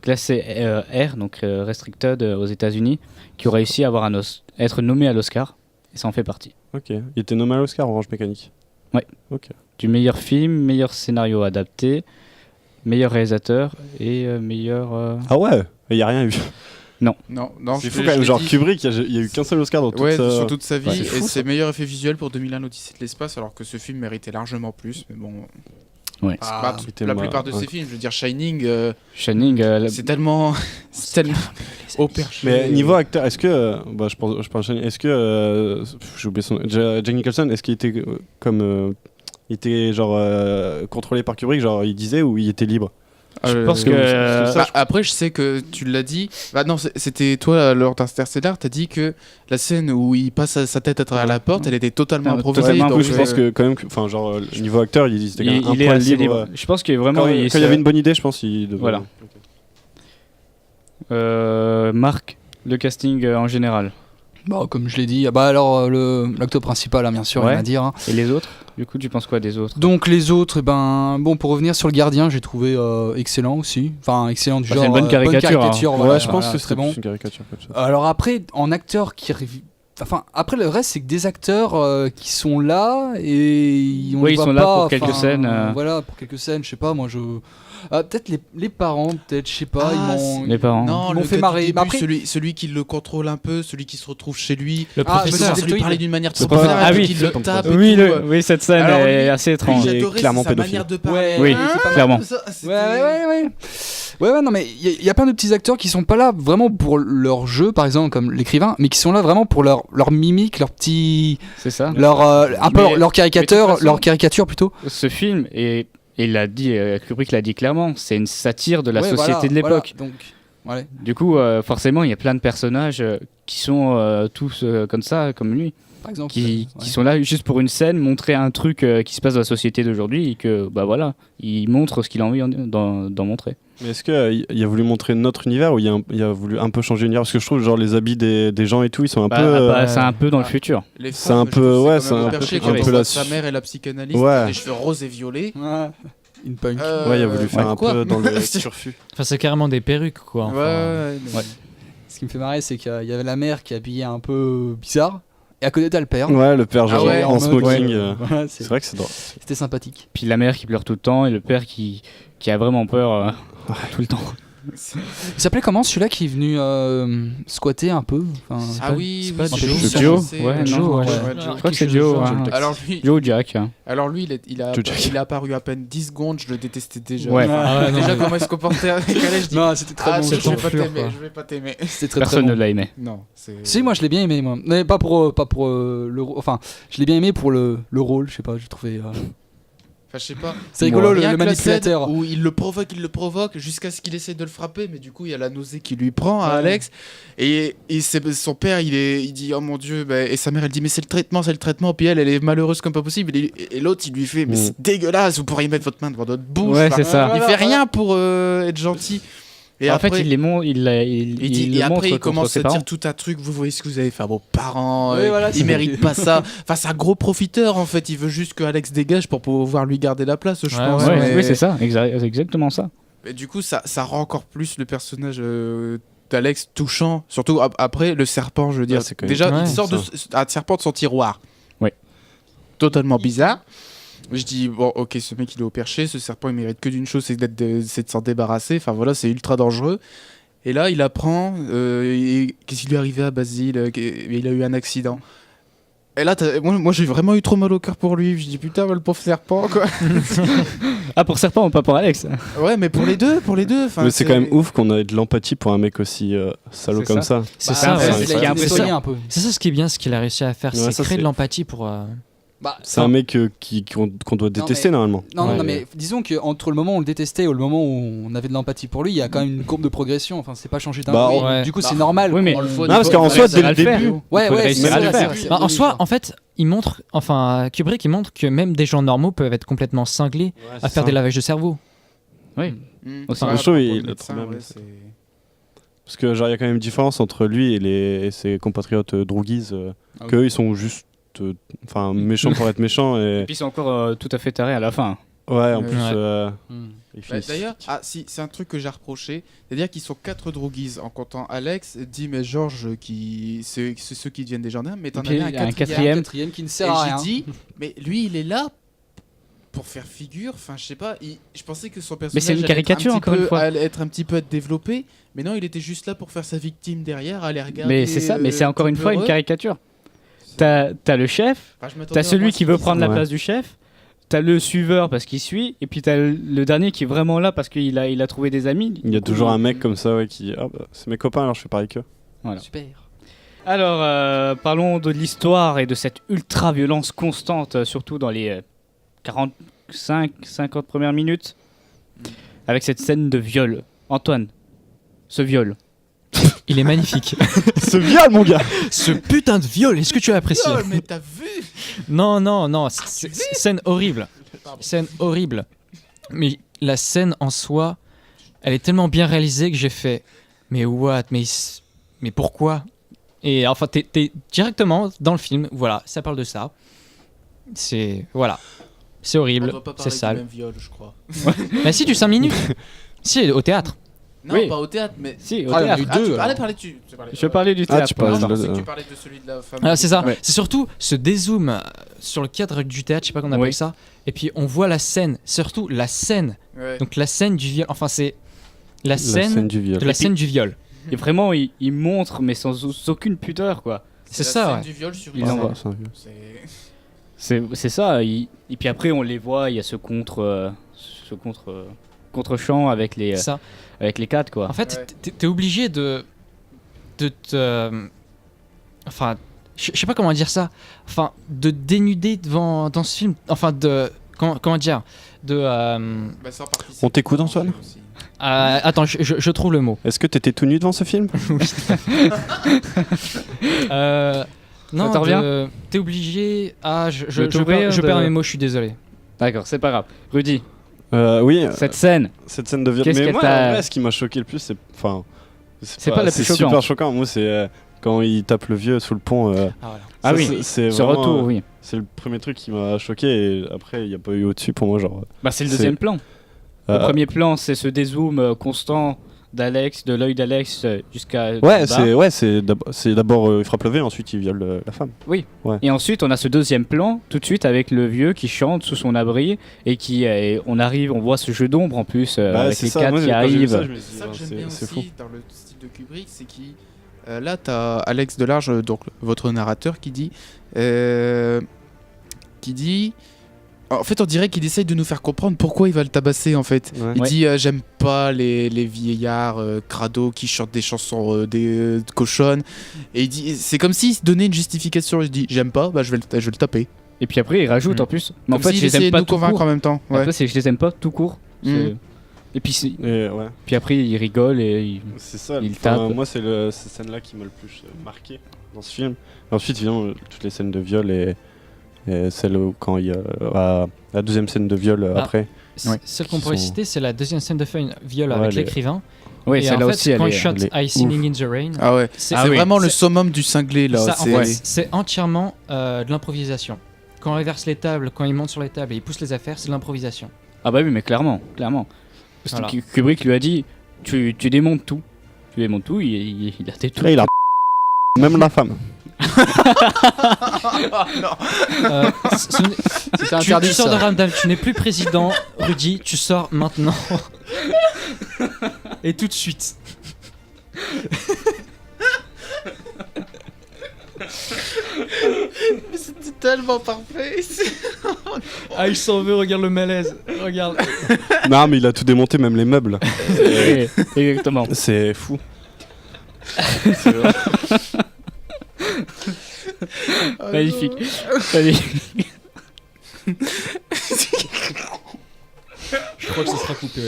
classé R, donc restricted aux États-Unis, qui ont réussi à avoir être nommé à l'Oscar, et ça en fait partie. Ok. Il était nommé à l'Oscar, Orange Mécanique. Ouais. Ok. Du meilleur film, meilleur scénario adapté, meilleur réalisateur et meilleur. Ah ouais. Il y a rien eu. Non, C'est fou quand même. Genre Kubrick, il y a eu qu'un seul Oscar dans toute sur toute sa vie. Ouais, c'est et fou, c'est ça. meilleur effet visuel pour 2001 l'Odyssée de l'espace, alors que ce film méritait largement plus. Mais bon. Ouais. c'était La ma- plupart de ouais. ces films, je veux dire Shining, Shining, c'est tellement au perché. Mais niveau acteur, est-ce que je pense est-ce que j'ai oublié son Jack Nicholson, est-ce qu'il était il était genre contrôlé par Kubrick, genre il disait, ou il était libre? je pense que. parce que ça, Après, je sais que tu l'as dit. Bah non, c'était toi lors d'Interstellar, t'as dit que la scène où il passe sa tête à travers la porte, elle était totalement improvisée. totalement donc, je pense que quand même, enfin genre niveau acteur, il était un il est poil assez libre. libre. Je pense que vraiment. Quand il y avait une bonne idée, je pense qu'il devait. Voilà. Marc, le casting en général. Bah, comme je l'ai dit, bah alors l'acteur principal, hein, bien sûr, Ouais. rien à dire. Hein. Et les autres? Du coup, tu penses quoi des autres? Donc les autres, bon, pour revenir sur le gardien, j'ai trouvé excellent aussi. Enfin, excellent du Bah, genre. c'est une bonne caricature, hein. voilà, je pense voilà, que très c'est bon. plus une caricature comme ça. Alors après, en acteur qui enfin, après le reste, c'est que des acteurs qui sont là et on Oui, les ils voit sont là pas, pour quelques enfin, scènes. Voilà, pour quelques scènes, je sais pas, moi je. Peut-être les parents, peut-être, je sais pas, ils m'ont. Les parents. Non, Ils m'ont le fait gars du marrer. début, Mais après- celui qui le contrôle un peu, celui qui se retrouve chez lui. Le Ah, professeur. Monsieur Ça lui Deltoïde. parlait d'une manière C'est trop pas- bizarre, Ah et oui, qu'il le tape et Oui, tout. oui, cette scène Alors, lui- est assez étrange. Il est J'adorais clairement sa pédophile. manière de parler. Ouais, Oui, c'est pas mal. clairement. Ouais, non, mais il y a plein de petits acteurs qui sont pas là vraiment pour leur jeu, par exemple, comme l'écrivain, mais qui sont là vraiment pour leur mimique, leur petit. C'est ça. Un peu Mais- leur caricature, mais de toute façon- leur caricature plutôt. Ce film, et il l'a dit, Kubrick l'a dit clairement, c'est une satire de la Ouais, société voilà, de l'époque. voilà, donc, ouais. Du coup, forcément, il y a plein de personnages qui sont tous comme ça, comme lui, Par exemple. qui ouais. sont là juste pour une scène, montrer un truc qui se passe dans la société d'aujourd'hui, et que, bah voilà, il montre ce qu'il a envie d'en montrer. Mais est-ce qu'il a voulu montrer notre univers, ou il a voulu un peu changer l'univers? Parce que je trouve genre les habits des gens et tout, ils sont un peu. C'est un peu dans le futur. Les C'est femmes, un je peu- trouve que ouais, c'est quand même c'est un perché peu- quand un on peu voit la- sa mère et la psychanalyste, Ouais. les cheveux roses et violets. Ouais. Une punk. Ouais, il a voulu faire un pourquoi peu dans le turfu. Enfin, c'est carrément des perruques, quoi. Enfin, Ouais, mais- Ce qui me fait marrer, c'est qu'il y avait la mère qui est habillée un peu bizarre, et à côté t'as le père. Ouais, le père genre ouais, en mode, smoking. voilà, C'est vrai que c'est drôle. C'était sympathique. Puis la mère qui pleure tout le temps, et le père qui a vraiment peur tout le temps. Il s'appelait comment celui-là qui est venu squatter un peu? Enfin, Ah oui, pas oui, Joe, ça, Joe, je sais, ouais, Joe, non, ouais. je crois que c'est Joe. hein. Alors lui, Joe Jack. hein. il est apparu à peine 10 secondes, je le détestais déjà. Ouais. Ah ouais, non, Déjà, mais- comment il se comportait avec Alex, je dis, Non, c'était très ah, bon. je ce vais jeu. pas enflure, t'aimer, quoi. je vais pas t'aimer. C'était très Personne très ne bon. l'a aimé. Non, c'est... Si, moi je l'ai bien aimé, moi. Mais pas pour enfin, je l'ai bien aimé pour le rôle, je sais pas, j'ai trouvé. Enfin, je sais pas. C'est rigolo Rien le que la scène manipulateur. où il le provoque jusqu'à ce qu'il essaie de le frapper, mais du coup il y a la nausée qui lui prend à Ouais. Alex, et son père il dit oh mon dieu, et sa mère elle dit mais c'est le traitement, puis elle est malheureuse comme pas possible, et l'autre il lui fait mais c'est dégueulasse, vous pourriez mettre votre main devant notre bouche. Ouais, Enfin, c'est ça. il fait rien pour être gentil. Et En après, fait, il les montre, il et le après montre il contre commence ses à parents. dire tout un truc, vous voyez ce que vous avez fait à vos parents, Oui, voilà, ils c'est- méritent pas ça. Enfin c'est un gros profiteur en fait, il veut juste que Alex dégage pour pouvoir lui garder la place, je Ouais, pense. Ouais, mais- oui, c'est ça, c'est exactement ça. Et du coup, ça rend encore plus le personnage d'Alex touchant. Surtout après, le serpent, je veux dire. Ouais, c'est quand même- Déjà, Ouais, il sort un serpent de son tiroir. Ouais. Totalement bizarre. Je dis, bon, ok, ce mec, il est au perché. Ce serpent, il mérite que d'une chose, c'est c'est de s'en débarrasser. Enfin, voilà, c'est ultra dangereux. Et là, il apprend qu'est-ce qui lui est arrivé à Basile. Il a eu un accident. Et là, moi j'ai vraiment eu trop mal au cœur pour lui. Je dis, putain, le pauvre serpent, quoi. Ah, pour Serpent, pas pour Alex. Ouais, mais pour les deux. Enfin, Mais c'est quand même ouf qu'on ait de l'empathie pour un mec aussi salaud C'est comme ça. C'est Bah, ça, ouais, ouais. c'est il ce a qui est été impressionnant. nettoyé un peu. C'est ça ce qui est bien, ce qu'il a réussi à faire, Ouais, c'est ça, créer c'est- de l'empathie pour. Bah, C'est un mec qu'on doit détester normalement. Non, Ouais. non, mais disons qu'entre le moment où on le détestait et le moment où on avait de l'empathie pour lui, il y a quand même une courbe de progression. Enfin, c'est pas changé d'un Bah, coup. ouais. Du coup, c'est normal. Oui, mais qu'on le faut- Non, parce qu'en soi, dès réussir à le le faire. début. Ouais, Il faut ouais, réussir c'est à le vrai, faire. c'est vrai. Bah, en Oui, soi, enfin. en fait, il montre, enfin, Kubrick, il montre que même des gens normaux peuvent être complètement cinglés à faire des lavages de cerveau. Oui. Mmh. Aussi. Ouais, Je trouve pour il le a médecin, trop bien ouais, fait. c'est- Parce que genre il y a quand même une différence entre lui et ses compatriotes droogies, Ah qu'eux ils sont juste méchants pour être méchants Et et puis ils sont encore tout à fait tarés à la fin. Ouais, en plus. Il Bah, fait d'ailleurs, si, c'est un truc que j'ai reproché. C'est-à-dire qu'ils sont 4 droguies en comptant Alex, Dim et Georges, c'est ceux qui deviennent des gendarmes, mais t'en puis, avais il y a un un quatrième. Quatrième qui ne sert Et à j'ai rien. dit, mais lui, il est là pour faire figure. Enfin, je sais pas. Je pensais que son personnage Mais c'est une allait caricature, être un petit encore une peu- fois. allait être un petit peu développé, mais non, il était juste là pour faire sa victime derrière, aller regarder. Mais c'est ça, mais c'est encore tout une fois une peureux. caricature. T'as le chef, Enfin, je m'attendais t'as à celui voir qui ce veut qu'ils prendre la Ouais. place du chef, t'as le suiveur parce qu'il suit, et puis t'as le dernier qui est vraiment là parce qu'il a trouvé des amis. Il y a Du coup, toujours un mec comme ça qui. Ah bah, c'est mes copains, alors je fais pareil qu'eux. Voilà. Super. Alors, parlons de l'histoire et de cette ultra-violence constante, surtout dans les 45-50 premières minutes, avec cette scène de viol. Antoine, ce viol. Il est magnifique. Ce viol, mon gars. Ce putain de viol, est-ce que tu as apprécié? Oh, mais t'as vu? Non, scène horrible. Scène horrible. Mais la scène en soi, elle est tellement bien réalisée que j'ai fait mais what, mais pourquoi? Et enfin, t'es directement dans le film, voilà, ça parle de ça. Voilà. C'est On horrible, doit pas c'est parler du sale. même viol, je crois. Bah si, du 5 minutes. Si, au théâtre. Non, Oui. pas au théâtre, mais. Si, au Ah, il y en a théâtre. eu Ah, deux, tu parlais, alors. Je parlais du théâtre. tu pour parlais l'instant. de- Je pensais que tu parlais de celui de la femme. Ah, c'est ça. Ouais. C'est surtout ce dézoom sur le cadre du théâtre, je sais pas comment on appelle Oui. ça. Et puis on voit la scène, surtout la scène. Ouais. Donc la scène du viol. Enfin, c'est la scène du viol. de la scène du viol. Et vraiment, il montre, mais sans aucune pudeur, quoi. C'est la ça, scène ouais. du viol sur Il une envoie. scène. C'est un viol. C'est- C'est ça. Et puis après, on les voit, il y a ce contre-champ avec les Ça. avec les quatre, quoi. En fait, Ouais. t'es obligé de te. Enfin, je sais pas comment dire ça. Enfin, de dénuder dans ce film. Enfin, de. Comment dire? De. Bah, sans participer. On t'écoute, Antoine aussi. Attends, je trouve le mot. Est-ce que t'étais tout nu devant ce film? Non, t'en revient t'es obligé. Ah, je De t'ouvrir, je perds de- mes mots, je suis désolé. D'accord, c'est pas grave. Rudy, Oui, cette scène, cette scène de viol. Qu'est-ce Mais qu'elle moi, t'a- en vrai, ce qui m'a choqué le plus, c'est. Enfin. C'est pas la plus C'est choquante. super choquant. Moi, c'est quand il tape le vieux sous le pont. Ah, voilà. Ah ça, oui, c'est ce vraiment, retour, oui. C'est le premier truc qui m'a choqué et après il n'y a pas eu au-dessus pour moi genre. Bah, c'est le c'est- deuxième plan. Le euh, premier plan, c'est ce dézoom constant d'Alex, de l'œil d'Alex jusqu'à. Ouais, bas. c'est d'abord il frappe le vieux, ensuite il viole la femme. Et ensuite, on a ce deuxième plan, tout de suite, avec le vieux qui chante sous son abri et qui, on voit ce jeu d'ombre en plus, Bah, avec c'est les ça, quatre moi, qui quand j'ai vu ça, arrivent. je me suis dit, C'est ça que j'aime c'est- bien c'est aussi fou. dans le style de Kubrick, c'est qui là t'as Alex Delarge, donc votre narrateur, qui dit en fait on dirait qu'il essaye de nous faire comprendre pourquoi il va le tabasser en fait. Ouais. Il Ouais. dit j'aime pas les vieillards crado qui chantent des chansons cochonnes, et il dit c'est comme s'il se donnait une justification. Il dit j'aime pas, bah je vais le taper. Et puis après, il rajoute Mm. en plus. Mais en Comme fait, s'il je les essayait aime de pas nous tout convaincre court. en même temps. Ouais. Après, c'est que je les aime pas tout court. Mm. Et puis, Et ouais. puis après, il rigole et C'est ça. Il enfin, tape. moi c'est cette scène là qui m'a le plus marqué dans ce film. Et ensuite évidemment toutes les scènes de viol et celle où quand il y a la deuxième scène de viol Ah. après. Ouais. Celle qu'on Qui pourrait sont- citer, c'est la deuxième scène de viol Ouais, avec les- l'écrivain. oui, Et en celle-là fait, aussi, elle quand est. il chante elle est I Singing in the Rain, Ah ouais. c'est C'est oui. vraiment le c'est- summum du cinglé là. ça, en c'est- fait, c'est entièrement de l'improvisation. Quand on reverse les tables, quand il monte sur les tables et il pousse les affaires, c'est de l'improvisation. Ah bah oui, mais clairement. Parce que Voilà. Kubrick lui a dit, tu démontes tout. Tu démontes tout, il a tes tout. Là il a même la femme. C'était Tu interdit sors de ça. Ramdam, tu n'es plus président, Rudy, tu sors maintenant. Et tout de suite. C'était tellement parfait. Ah, il s'en veut, regarde le malaise. Regarde. Non mais il a tout démonté, même les meubles. Oui, exactement. C'est fou. Magnifique. Magnifique. Je crois que ça sera coupé.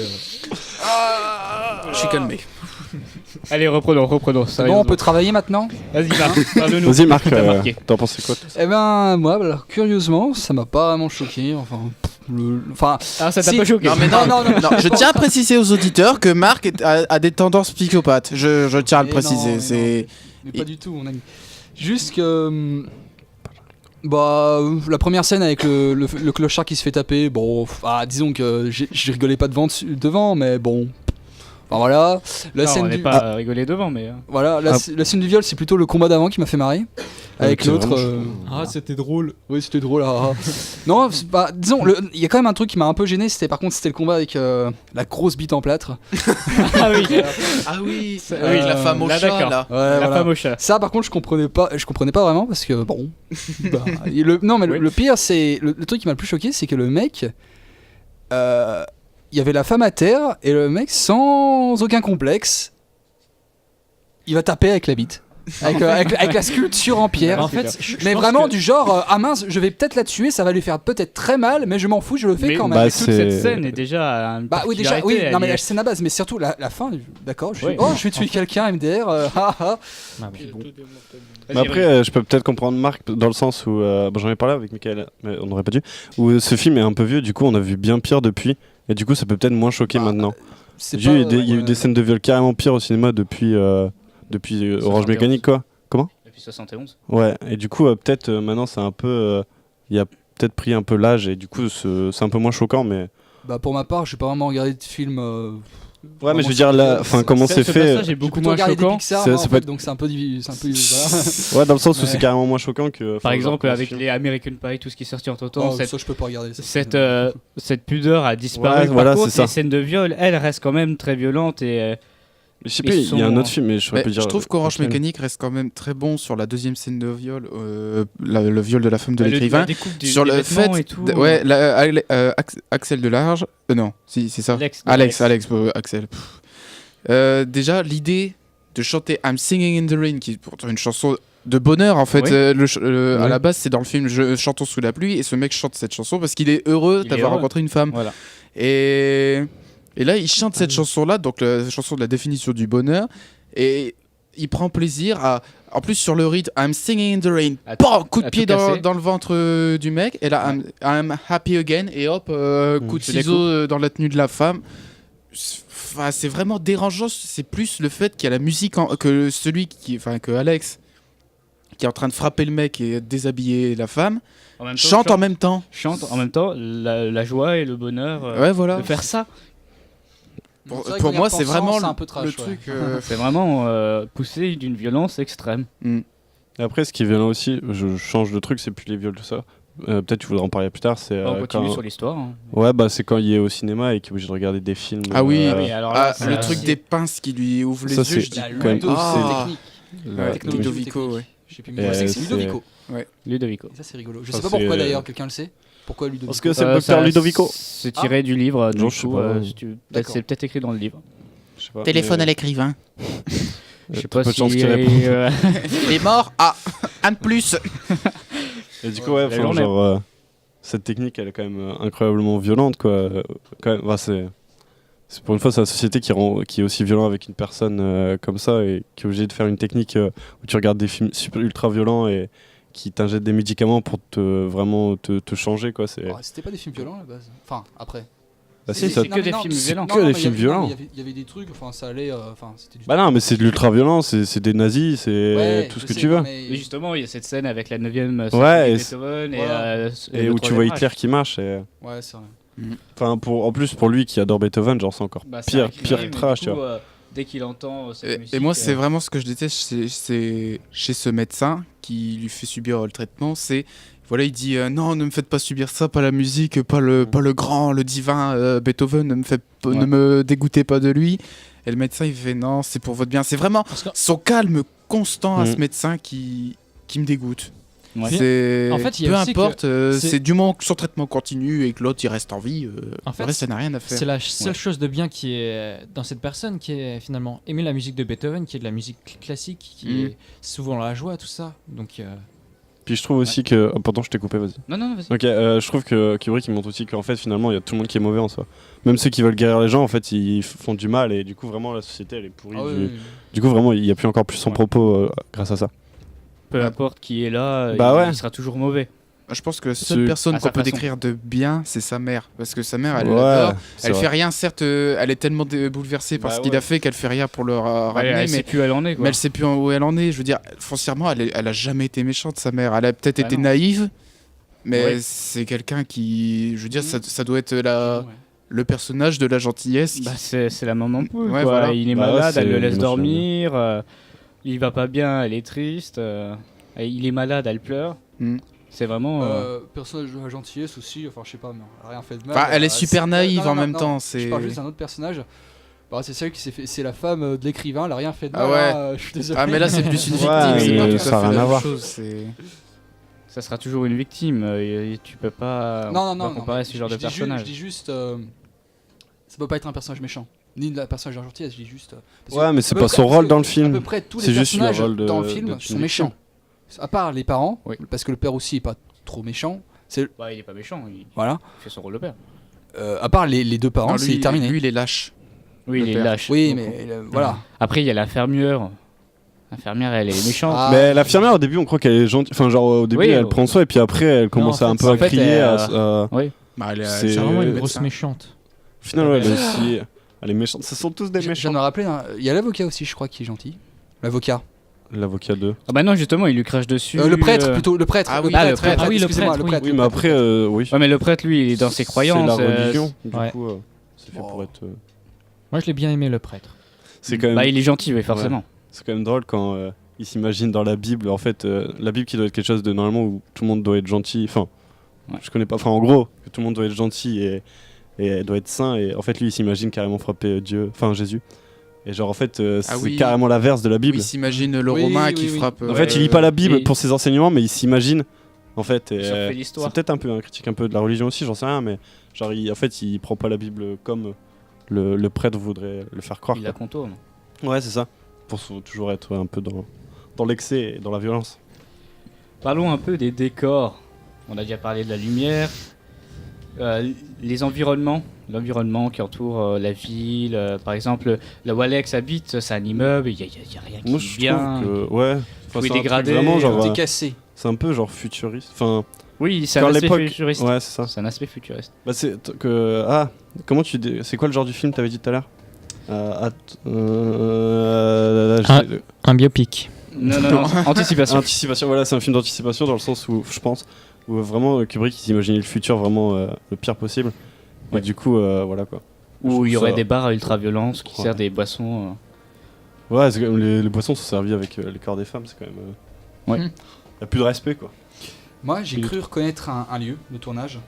Je suis calmé. Allez, reprenons. C'est bon, on sérieusement. peut travailler maintenant. Vas-y, Marc, parle-nous. Vas-y Marc, T'as marqué. t'en pensais quoi toi? Eh ben, moi, alors, curieusement, ça m'a pas vraiment choqué. Enfin, Ah, ça t'a Si. pas choqué. Non mais non, Non, non, non, je tiens à préciser aux auditeurs que Marc a des tendances psychopathes. Je tiens à le mais préciser. non, C'est mais pas du tout, mon ami. Juste que Bah, la première scène avec le clochard qui se fait taper, bon, disons que je rigolais pas devant, mais bon. Enfin voilà. La Non, scène on n'est du... pas rigolé devant, mais. Voilà, la scène du viol, c'est plutôt le combat d'avant qui m'a fait marrer. Avec c'est l'autre. vraiment C'était drôle. Oui, c'était drôle. Non, disons, il y a quand même un truc qui m'a un peu gêné. Par contre, c'était le combat avec la grosse bite en plâtre. Ah oui. Ah oui, avec la femme au là, chat d'accord. là. Ouais, La femme au chat. Ça, par contre, je comprenais pas vraiment parce que bon. Non, mais Oui. le pire, c'est le truc qui m'a le plus choqué, c'est que le mec, il y avait la femme à terre et le mec sans aucun complexe, il va taper avec la bite. Avec la sculpture en pierre. En fait, Mais vraiment du genre, ah mince, je vais peut-être la tuer, ça va lui faire peut-être très mal, mais je m'en fous, je le fais Mais quand bah, même. toute cette scène est déjà une Bah oui, déjà, particularité, oui, non mais elle la est- scène à base, mais surtout la fin, d'accord, je Oui. vais tuer quelqu'un, MDR, Vas-y, Mais après, je peux peut-être comprendre Marc dans le sens où j'en ai parlé avec Michael, mais on n'aurait pas dû. Où ce film est un peu vieux, du coup on a vu bien pire depuis, et du coup ça peut peut-être moins choquer maintenant. c'est Il y a eu pas- il y a eu des scènes de viol carrément pires au cinéma depuis Orange 71. Mécanique quoi. Depuis 71. Ouais, et du coup peut-être maintenant c'est un peu, il a peut-être pris un peu l'âge et du coup c'est un peu moins choquant, mais Bah pour ma part, je n'ai pas vraiment regardé de film. ouais, mais je veux dire là, enfin comment c'est Ce fait. passage est J'ai beaucoup plutôt moins regardé des choquant. Pixar, Ça moi, en peut fait, être- donc c'est un peu voilà. Ouais, dans le sens où Ouais. c'est carrément moins choquant que. Par enfin, exemple, genre, avec film. les American Pie, tout ce qui est sorti entre temps, Oh, ça je peux pas regarder. Ça, cette pudeur a disparu. Ouais, Par voilà, contre, c'est ça. les scènes de viol, elles restent quand même très violentes et Je sais ils plus, il y a un sont- autre film, mais je saurais Mais pas dire. je trouve qu'Orange lequel. Mécanique reste quand même très bon sur la deuxième scène de viol, le viol de la femme de la l'écrivain. découpe Sur des le vêtements fait, et tout. ouais, Axel Delarge, non, si c'est ça. Alex, Axel. Déjà l'idée de chanter I'm Singing in the Rain, qui est pourtant une chanson de bonheur en fait. Oui. À Oui. la base, c'est dans le film Chantons sous la pluie, et ce mec chante cette chanson parce qu'il est heureux Il est d'avoir heureux. rencontré une femme. Voilà. Et là, il chante cette chanson-là, donc la chanson de la définition du bonheur, et il prend plaisir à. En plus, sur le rythme, I'm singing in the rain, À bam, coup de à pied tout casser. dans le ventre du mec, et là, I'm happy again, et hop, coup de Je ciseau dans la tenue de la femme. Enfin, c'est vraiment dérangeant, c'est plus le fait qu'il y a la musique, que celui qui. Enfin, que Alex, qui est en train de frapper le mec et déshabiller la femme, En même temps, chante en même temps. chante en même temps la joie et le bonheur Ouais, voilà. de faire ça. Pour moi, c'est vraiment un peu le trash, truc. C'est vraiment poussé d'une violence extrême. Et après, ce qui est violent aussi, je change de truc, c'est plus les viols, tout ça. Peut-être tu voudras en parler plus tard. C'est On continue quand... sur l'histoire. Hein. Ouais, bah c'est quand il est au cinéma et qu'il est obligé de regarder des films. Ah oui, Ah oui, alors là, Ah, le truc des pinces qui lui ouvre les Ça, yeux, c'est je dis. quand même- Ah. la- Technique. Ludovico, ouais. Je sais plus, Et mais c'est c'est- Ludovico. Ludovico. Et ça c'est rigolo. Je Ça, sais pas c'est, pourquoi d'ailleurs, quelqu'un le sait. Pourquoi Ludovico Parce que c'est le Euh, docteur ça, Ludovico. C'est tiré du livre. Du Non, je sais coup, pas. D'accord. c'est peut-être écrit dans le livre. Je sais pas, Téléphone mais, à l'écrivain. Je sais t'as pas peu de si chance qu'il réponde. Il est mort. Ah, un de plus. Et du coup, ouais, La enfin, journée. genre, cette technique, elle est quand même incroyablement violente, quoi. Quand même, enfin, c'est pour une fois, c'est la société qui est aussi violente avec une personne comme ça et qui est obligée de faire une technique où tu regardes des films super ultra violents et qui t'injectent des médicaments pour vraiment te changer, quoi. C'est C'était pas des films violents à la base. Enfin, après. bah, c'est si, ça... que des films violents. que des films violents. Il y avait des trucs, enfin ça allait. Enfin, c'était du. Bah non, mais c'est de l'ultra violent, c'est des nazis, c'est Ouais, tout ce je que sais, tu veux. mais- Mais justement, il y a cette scène avec la 9ème Ouais, et Beethoven Voilà. et Et le où tu vois troisième Hitler Reich. qui marche. Et... Ouais, c'est vrai. Enfin, en plus, pour lui qui adore Beethoven, genre c'est encore Bah, c'est un pire crime, trash, du tu coup, vois. dès qu'il entend cette musique. Et moi, c'est vraiment ce que je déteste c'est chez ce médecin qui lui fait subir le traitement. C'est voilà, il dit non, ne me faites pas subir ça, pas la musique, pas le grand, le divin Beethoven, ne me dégoûtez pas de lui. Et le médecin il fait non, c'est pour votre bien. C'est vraiment son calme constant à ce médecin qui me dégoûte. Ouais. C'est En fait, il y a peu aussi importe, que c'est du moment que son traitement continue et que l'autre il reste en vie. En Le fait, reste ça n'a rien à faire. C'est la seule chose de bien qui est dans cette personne, qui est finalement aimer la musique de Beethoven, qui est de la musique classique, qui est souvent la joie, tout ça. Donc, Puis je trouve aussi que. Oh, pardon, je t'ai coupé, vas-y. Non, vas-y. Ok, je trouve que Kubrick il montre aussi qu'en fait finalement il y a tout le monde qui est mauvais en soi. Même ceux qui veulent guérir les gens en fait ils font du mal et du coup vraiment la société elle est pourrie. Ah oui. Du coup vraiment il y a plus encore plus son propos grâce à ça. Peu importe qui est là, Bah ouais. il sera toujours mauvais. Je pense que la seule personne à qu'on sa peut façon. décrire de bien, c'est sa mère. Parce que sa mère, elle Ouais, l'adore. c'est Elle vrai. fait rien, certes, elle est tellement bouleversée par Bah ce qu'il ouais. a fait qu'elle fait rien pour le Ouais, ramener. elle sait plus où elle en est, quoi. mais elle sait plus où elle en est. Je veux dire, foncièrement, elle a jamais été méchante, sa mère. Elle a peut-être Bah été non. naïve, mais Ouais. c'est quelqu'un qui. Je veux dire, Mhm. ça doit être Ouais. le personnage de la gentillesse. Bah, c'est la maman poule, Ouais, quoi. voilà. Il est Bah ouais, malade, elle c'est le laisse émotionnel. dormir. Il va pas bien, elle est triste. Il est malade, elle pleure. Mm. C'est vraiment. Personnage de la gentillesse aussi, enfin je sais pas, mais elle a rien fait de mal. Enfin, elle est super c'est- naïve non, en non, même non, temps. Je parle juste d'un autre personnage. Bah, c'est celle qui s'est fait, c'est la femme de l'écrivain, elle a rien fait de mal. Ah ouais. Je suis désolé. Ah, mais là, c'est plus une victime. Ouais, c'est mais pas tout ça a à fait rien la à même voir. chose. C'est. Ça sera toujours une victime. Et tu peux pas. Non, on non, peut pas comparer ce genre de personnage. Je dis juste, ça peut pas être un personnage méchant, ni de la personnage de la gentillesse. Je dis juste. parce Ouais, que mais c'est à peu pas près- son parce rôle que dans le À film. peu près tous C'est les juste le personnages rôle de- dans le d'être film une sont méchants. À part les parents, Oui. parce que le père aussi est pas trop méchant. Bah, il est pas méchant. Il Voilà. fait son rôle de père. À part les deux parents, Non, c'est terminé. Lui, il est lâche. Oui, Le il est père. lâche. Oui, beaucoup. mais voilà. Après, il y a l'infirmière. L'infirmière, elle est méchante. Ah, Mais l'infirmière au début on croit qu'elle est gentille, enfin genre au début Oui, elle prend soin et puis après elle commence en à un fait, peu en à fait, crier. elle, Oui. Bah, elle est C'est C'est vraiment une médecin. grosse méchante. Au final ouais, elle est aussi elle est méchante. Ce sont tous des je viens méchants. de me rappeler, hein, il y a l'avocat aussi, je crois, qui est gentil. L'avocat. L'avocat 2. Ah bah non, justement, il lui crache dessus. Le prêtre, plutôt. Le prêtre. Ah oui. Ah, le prêtre. Ah oui, le excusez-moi, prêtre, le oui. prêtre. Oui mais après oui. Ouais, mais le prêtre, lui, il est dans ses croyances. C'est la religion. Du ouais. coup c'est fait pour être. Moi, je l'ai bien aimé, le prêtre. C'est quand même. Bah, il est gentil, oui, forcément. C'est quand même drôle quand il s'imagine dans la Bible, en fait, la Bible qui doit être quelque chose de normalement où tout le monde doit être gentil. Enfin, Ouais. je connais pas. Enfin, en gros, que tout le monde doit être gentil et doit être saint. Et en fait, lui, il s'imagine carrément frapper Dieu, enfin Jésus. Et genre, en fait, c'est oui. carrément l'inverse de la Bible. Il s'imagine le Oui, Romain oui, qui oui. frappe. En fait, il lit pas la Bible Et- pour ses enseignements, mais il s'imagine. En fait, et, Il surfait l'histoire. c'est peut-être un peu un critique un peu de la religion aussi, j'en sais rien, mais genre, en fait, il prend pas la Bible comme le prêtre voudrait le faire croire. Il la contourne. quoi. Ouais, c'est ça. Pour toujours être un peu dans l'excès et dans la violence. Parlons un peu des décors. On a déjà parlé de la lumière. Les environnements. L'environnement qui entoure la ville. Par exemple, là où Alex habite, c'est un immeuble. Il y a rien qui Moi, est je bien. trouve que ouais. Enfin, Tout est c'est un truc dégradé, vraiment genre. T'es cassé. C'est un peu genre futuriste. Enfin, Oui, c'est un quand aspect l'époque. futuriste. Ouais, c'est ça. C'est un aspect futuriste. Bah c'est que comment c'est quoi le genre du film t'avais dit tout à l'heure Un biopic. Non, non, non. Anticipation. Anticipation. Voilà, c'est un film d'anticipation dans le sens où je pense où vraiment Kubrick il s'imaginait le futur vraiment le pire possible. Ouais. Et du coup voilà quoi. Je Où trouve il y aurait ça- des bars à ultra-violence qui Ouais. servent des boissons. Ouais, c'est quand même, les boissons sont servies avec les corps des femmes, c'est quand même. Ouais. Y a plus de respect quoi. Moi, j'ai cru reconnaître un lieu de tournage.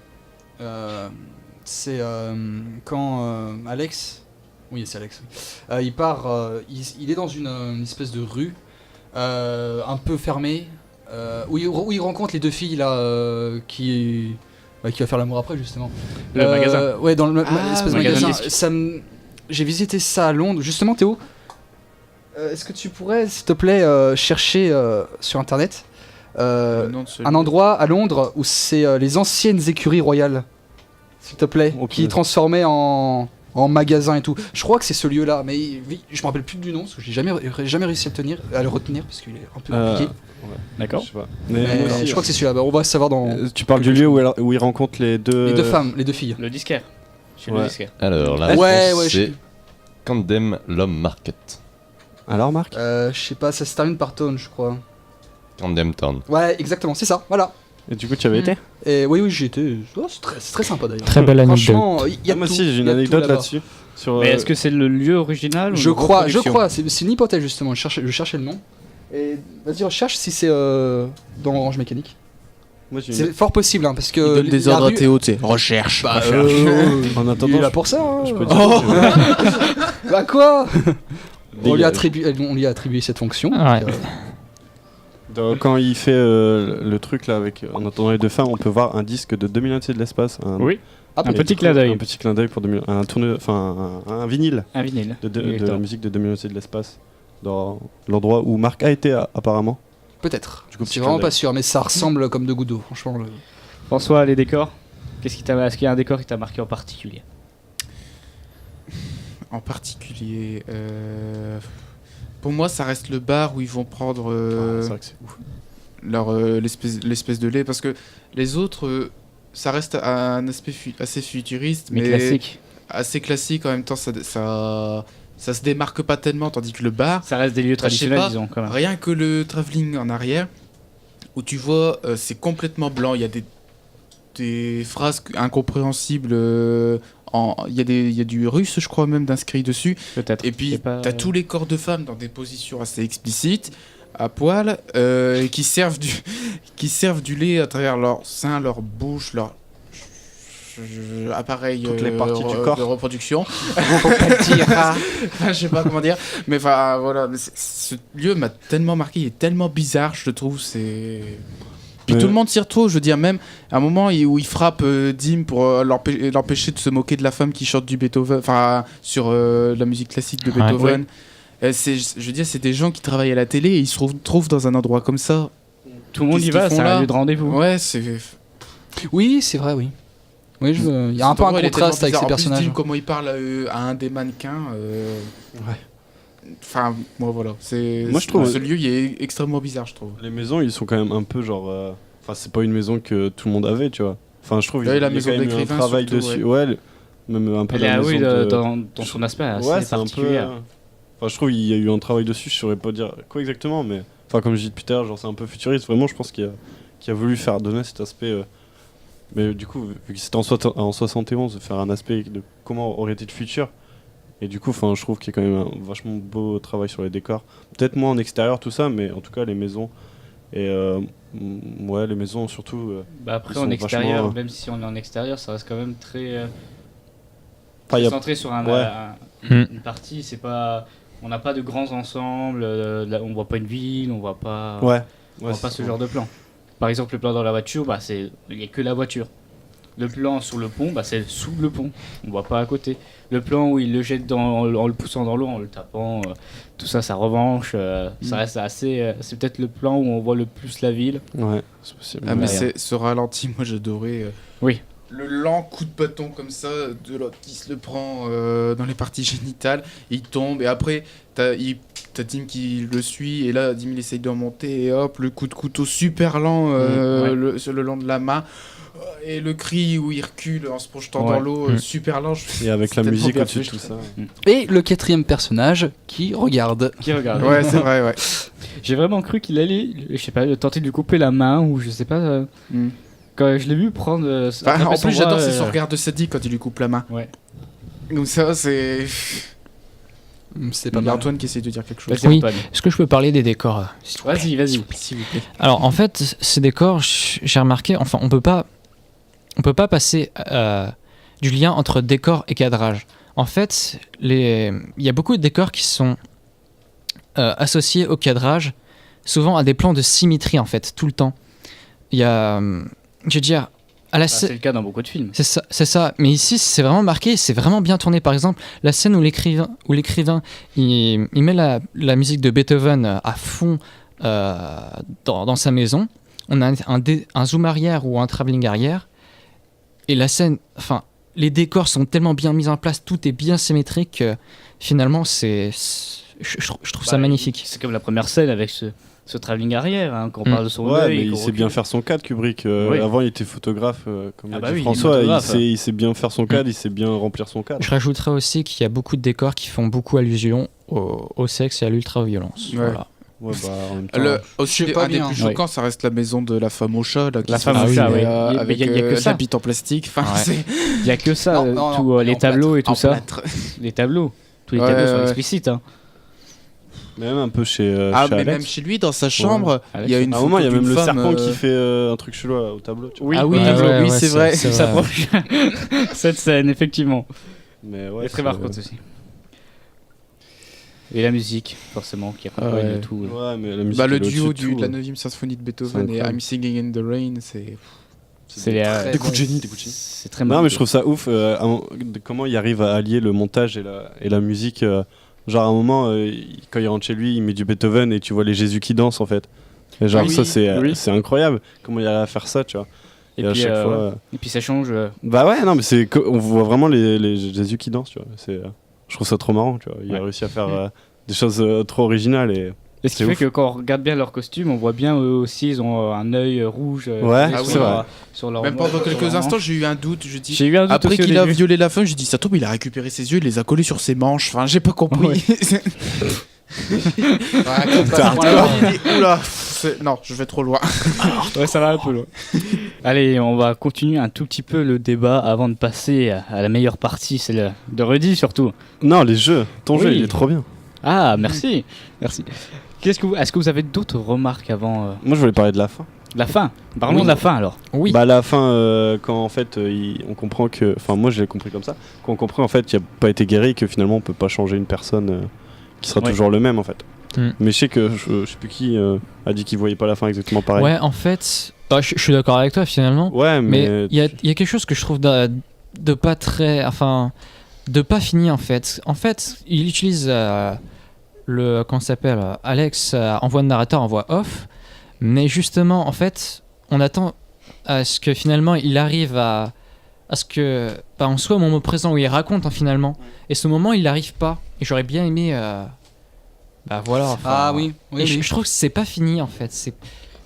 C'est quand Alex. Oui, c'est Alex. Il part. Il est dans une espèce de rue un peu fermée. Où il rencontre les deux filles là qui va faire l'amour après justement. Le magasin. Ouais, dans l'espèce de magasin magasin. disque. J'ai visité ça à Londres. Justement, Théo, est-ce que tu pourrais, s'il te plaît, chercher sur internet Le nom de celui- un endroit à Londres où c'est les anciennes écuries royales, s'il te plaît, Ok. qui est transformé en magasin et tout. Je crois que c'est ce lieu-là, mais je me rappelle plus du nom parce que j'ai jamais réussi à le retenir parce qu'il est un peu compliqué. D'accord. Je sais pas. Mais moi aussi, je crois que c'est celui-là. Bah, on va savoir dans tu parles du lieu où il rencontre les deux. les deux femmes, les deux filles. Le disquaire. Chez Ouais. le disquaire. Alors, la Ouais, réponse, ouais, c'est Camden Lom Market. Alors Marc. Je sais pas, ça se termine par Tone, je crois. Camden Town. Ouais, exactement, c'est ça. Voilà. Et du coup tu avais été Et oui, j'y étais. Oh, c'est très sympa d'ailleurs. Très belle anecdote. Franchement, il y a moi tout, aussi j'ai il une y a tout anecdote là-bas. là-dessus. Sur, Mais est-ce que c'est le lieu original ou Je une crois, reproduction c'est une hypothèse justement, je cherchais le nom. Et vas-y, recherche si c'est dans Orange Mécanique. moi, j'ai une- C'est fort possible, hein, parce que. Il donne des la ordres à rue- Théo, tu sais. Recherche. Bah, En il attendant, est là pour ça, hein. je peux dire. Bah quoi on lui, a Dégage. on lui a attribué cette fonction. Ouais. donc, Quand il fait le truc là avec en attendant les deux femmes, on peut voir un disque de 2001 Odyssée de l'espace. Oui. ah, Un peut-être. petit clin d'œil. Un petit clin d'œil pour 2000, un vinyle Un vinyle. de Il est la temps. musique de 2001 Odyssée de l'espace dans l'endroit où Marc a été apparemment. Peut-être. Du coup, petit C'est clin vraiment d'œil. pas sûr, mais ça ressemble comme deux gouttes d'eau, franchement. François, les décors. Est-ce qu'il y a un décor qui t'a marqué en particulier? En particulier. Pour moi, ça reste le bar où ils vont prendre. C'est vrai que c'est ouf. l'espèce de lait, parce que les autres, ça reste un aspect assez futuriste, Mais classique. assez classique en même temps. Ça se démarque pas tellement, tandis que le bar, Ça reste des lieux je sais traditionnels, pas, disons, quand même. rien que le travelling en arrière, où tu vois, c'est complètement blanc. Il y a des phrases incompréhensibles. Il y a du russe, je crois même, d'inscrit dessus. Peut-être. Et puis, C'est pas- t'as tous les corps de femmes dans des positions assez explicites, à poil, et qui servent du lait à travers leur sein, leur bouche, leur appareil Toutes les parties du corps. de reproduction. Faut pas le dire. Je sais pas comment dire. Mais enfin, voilà. Mais ce lieu m'a tellement marqué, il est tellement bizarre, je trouve. Puis Mais- tout le monde s'y retrouve, je veux dire, même à un moment où il frappe Dim pour l'empêcher de se moquer de la femme qui chante du Beethoven, enfin, sur la musique classique de Ouais. Beethoven. Je veux dire, c'est des gens qui travaillent à la télé et ils se retrouvent dans un endroit comme ça. Tout le monde y Qu'est-ce va, qu'ils c'est font un là lieu de rendez-vous. Ouais, c'est. Oui, c'est vrai, oui. Oui, il y a un peu un L'endroit, il est contraste avec tellement ces bizarre. En plus, personnages. Dim, comment il parle à un des mannequins. Enfin, moi voilà. Moi, je trouve- ce lieu, il est extrêmement bizarre, je trouve. Les maisons, ils sont quand même un peu genre. Enfin, c'est pas une maison que tout le monde avait, tu vois. Enfin, je trouve Ouais, il y la a maison quand même eu un d'écrivain, travail surtout, dessus. Ouais, même un peu Elle la est, maison oui, de- dans son aspect assez Ouais, c'est un peu. particulier. Enfin, je trouve qu'il y a eu un travail dessus. Je saurais pas dire quoi exactement, mais enfin, comme je dis depuis tout à l'heure, genre c'est un peu futuriste. Vraiment, je pense qu'il a voulu faire donner cet aspect. Mais du coup, vu que c'était en 71, de faire un aspect de comment aurait été le futur. Et du coup, enfin, je trouve qu'il y a quand même un vachement beau travail sur les décors. Peut-être moins en extérieur, tout ça, mais en tout cas, les maisons. Et ouais, les maisons surtout. Bah après, Ils en sont extérieur, vachement, même si on est en extérieur, ça reste quand même très, Enfin, très il y a- centré sur ouais. une partie. C'est pas, on n'a pas de grands ensembles. On voit pas une ville, on voit pas, Ouais. on voit pas ce genre de plan. Par exemple, le plan dans la voiture, bah il y a que la voiture. Le plan sur le pont, bah c'est sous le pont. On voit pas à côté. Le plan où il le jette en le poussant dans l'eau, en le tapant, tout ça, ça revanche. Ça reste assez. C'est peut-être le plan où on voit le plus la ville. Ouais, c'est possible. Ah, mais Ouais. ce ralenti, moi j'adorais. Oui. Le lent coup de bâton comme ça, de l'autre qui se le prend dans les parties génitales, il tombe, et après, t'as Tim qui le suit, et là, Tim il essaye de remonter, et hop, le coup de couteau super lent ouais. sur le long de la main, et le cri où il recule en se projetant Ouais. dans l'eau, super lent. Et avec c'est la tellement musique bien au-dessus de fait, tout je ça. Et le quatrième personnage qui regarde. Qui regarde. Ouais, c'est vrai, ouais. J'ai vraiment cru qu'il allait, je sais pas, tenter de lui couper la main ou je sais pas. Mm. Quand je l'ai vu prendre. Enfin, attraper en son plus, j'adore, bras, c'est son regard de sadique quand il lui coupe la main. Ouais. Comme ça, c'est. C'est Il pas y a mal. Antoine qui essaie de dire quelque chose. Vas-y, Oui. Antoine. Est-ce que je peux parler des décors s'il vous plaît Vas-y, vas-y. S'il vous plaît. Alors en fait, ces décors, j'ai remarqué, enfin on peut pas passer du lien entre décor et cadrage. En fait, il y a beaucoup de décors qui sont associés au cadrage, souvent à des plans de symétrie en fait, tout le temps. Il y a, je veux dire, à la Bah, c'est le cas dans beaucoup de films. c'est ça. Mais ici, c'est vraiment marqué, c'est vraiment bien tourné. Par exemple, la scène où l'écrivain il met la musique de Beethoven à fond dans sa maison. On a un zoom arrière ou un travelling arrière. Et la scène, enfin, les décors sont tellement bien mis en place, tout est bien symétrique. Que finalement, je trouve ça Bah, magnifique. C'est comme la première scène avec ce travelling arrière, hein, quand on Mm. parle de son Ouais, œil. mais et il qu'on sait recule. bien faire son cadre, Kubrick. Oui. Avant, il était photographe, comme Ah l'a bah dit oui, il est François. photographe. Il sait bien faire son cadre, il sait bien remplir son cadre. Je rajouterais aussi qu'il y a beaucoup de décors qui font beaucoup allusion au sexe et à l'ultra-violence. Ouais. Voilà. Ouais, bah, en même temps, Aussi, sais pas un des bien. plus choquants, ça reste la maison de la femme au chat. Là, qui La se femme fait au chat, filmer, oui. Mais avec y a que ça. la bite en plastique. Enfin, Ouais. c'est Il y a que ça, Non, tous les en tableaux plâtre, et tout en ça. plâtre. Les tableaux. Tous les Ouais, tableaux sont ouais. explicites. Hein. même un peu chez Ah, chez mais Alex. même chez lui, dans sa chambre, Alex, il y a une À un moment, il y a photo même le d'une femme, serpent qui fait un truc chelou au tableau. Tu vois. Oui, Ah oui, au Ouais, tableau. ouais, oui, ouais, c'est vrai. c'est Il s'approche. Cette scène, effectivement. Mais ouais, Elle est très c'est- marquante aussi. Et la musique, forcément, qui accompagne ouais. tout. Ouais, mais la musique. Bah, le elle est duo au-dessus de de la tout. 9ème symphonie de C'est Beethoven et incroyable. I'm Singing in the Rain, c'est. C'est les, très Des coups de génie, des coups de génie. C'est très Non, marquant. mais je trouve ça ouf comment il arrive à allier le montage et la musique. Genre, à un moment, quand il rentre chez lui, il met du Beethoven et tu vois les Jésus qui dansent en fait. Et genre, Ah oui, ça, c'est oui. c'est incroyable comment il arrive à faire ça, tu vois. Et, à puis, chaque fois. ouais. Et puis ça change. Bah ouais, non, mais on voit vraiment les Jésus qui dansent, tu vois. Je trouve ça trop marrant, tu vois. Il a Ouais. réussi à faire des choses trop originales et Et ce qui C'est fait ouf. que quand on regarde bien leur costume, on voit bien eux aussi, ils ont un œil rouge Ouais, Ah oui, sur, vrai. sur leur Même sur pendant quelques leur instants, manche. j'ai eu un doute. Je dis, J'ai eu un doute après aussi au qu'il a début. violé la femme, j'ai dit, ça tombe, il a récupéré ses yeux, il les a collés sur ses manches. Enfin, j'ai pas compris. Oula, non, je vais trop loin. Ouais, ça va un peu loin. Allez, on va continuer un tout petit peu le débat avant de passer à la meilleure partie, celle de Rudy surtout. Non, les jeux. Ton Oui. jeu, il est trop bien. Ah, merci, merci. Est-ce que vous avez d'autres remarques avant Moi, je voulais parler de la fin. la fin? Parlons Oui. de la fin alors. Oui. Bah, la fin, quand en fait, on comprend que. Enfin, moi, je l'ai compris comme ça. Quand on comprend en fait qu'il n'a pas été guéri et que finalement, on peut pas changer une personne qui sera Ouais. toujours le même en fait. Mm. Mais je sais que je sais plus qui a dit qu'il voyait pas la fin exactement pareil. Ouais, en fait, je suis d'accord avec toi finalement. Ouais, Mais il y a quelque chose que je trouve de pas très. Enfin, de pas fini en fait. En fait, il utilise le. Comment ça s'appelle Alex en voix de narrateur, en voix off. Mais justement, en fait, on attend à ce que finalement il arrive à ce que. Bah, on soit au moment présent où il raconte finalement. Et ce moment, il n'arrive pas. Et j'aurais bien aimé. Bah voilà. enfin, Ah oui, oui, et oui. je trouve que c'est pas fini en fait. C'est.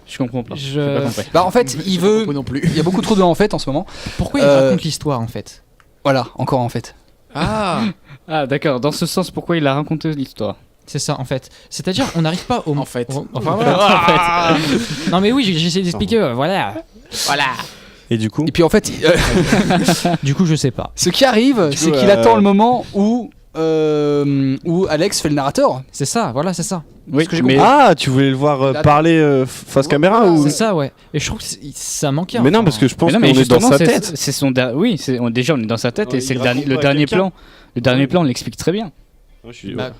Je comprends pas. Je- J'ai pas compris. Bah en fait, il veut. Pas non plus. Il y a beaucoup trop de en fait en ce moment. Pourquoi il Euh, raconte l'histoire en fait? Voilà, encore en fait. Ah, Ah, d'accord. Dans ce sens, pourquoi il a raconté l'histoire? C'est ça en fait. C'est-à-dire, on n'arrive pas au. en fait. Enfin voilà. en fait. Non mais oui, j'essaie d'expliquer. Voilà. Voilà. Et du coup, Et puis en fait, Du coup, je sais pas. ce qui arrive, Du c'est coup, qu'il attend le moment où Alex fait le narrateur. C'est ça. Voilà, c'est ça. Oui, Ce que j'ai mais ah, tu voulais le voir Là- parler face caméra Voilà, ou C'est ça, ouais. Et je trouve que ça manquait. Mais non, enfin. parce que je pense mais non, qu'on mais est dans justement, sa c'est- tête. C'est son oui, déjà on est dans sa tête Ouais, et c'est il le dernier, raconte le pas à dernier quelqu'un. plan. Le dernier plan, on l'explique très bien. Bah,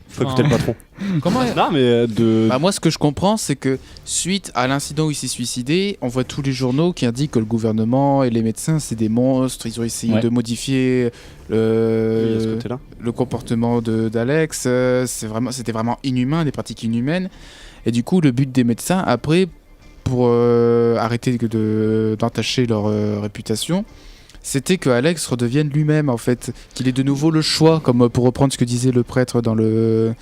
Faut écouter le patron. Comment Non, mais de. Bah moi, ce que je comprends, c'est que suite à l'incident où il s'est suicidé, on voit tous les journaux qui indiquent que le gouvernement et les médecins, c'est des monstres. Ils ont essayé Ouais. de modifier Oui, à ce le, côté-là. le comportement d'Alex. C'était vraiment inhumain, des pratiques inhumaines. Et du coup, le but des médecins, après, pour arrêter d'entacher leur réputation, c'était que Alex redevienne lui-même, en fait. Qu'il ait de nouveau le choix, comme pour reprendre ce que disait le prêtre dans le...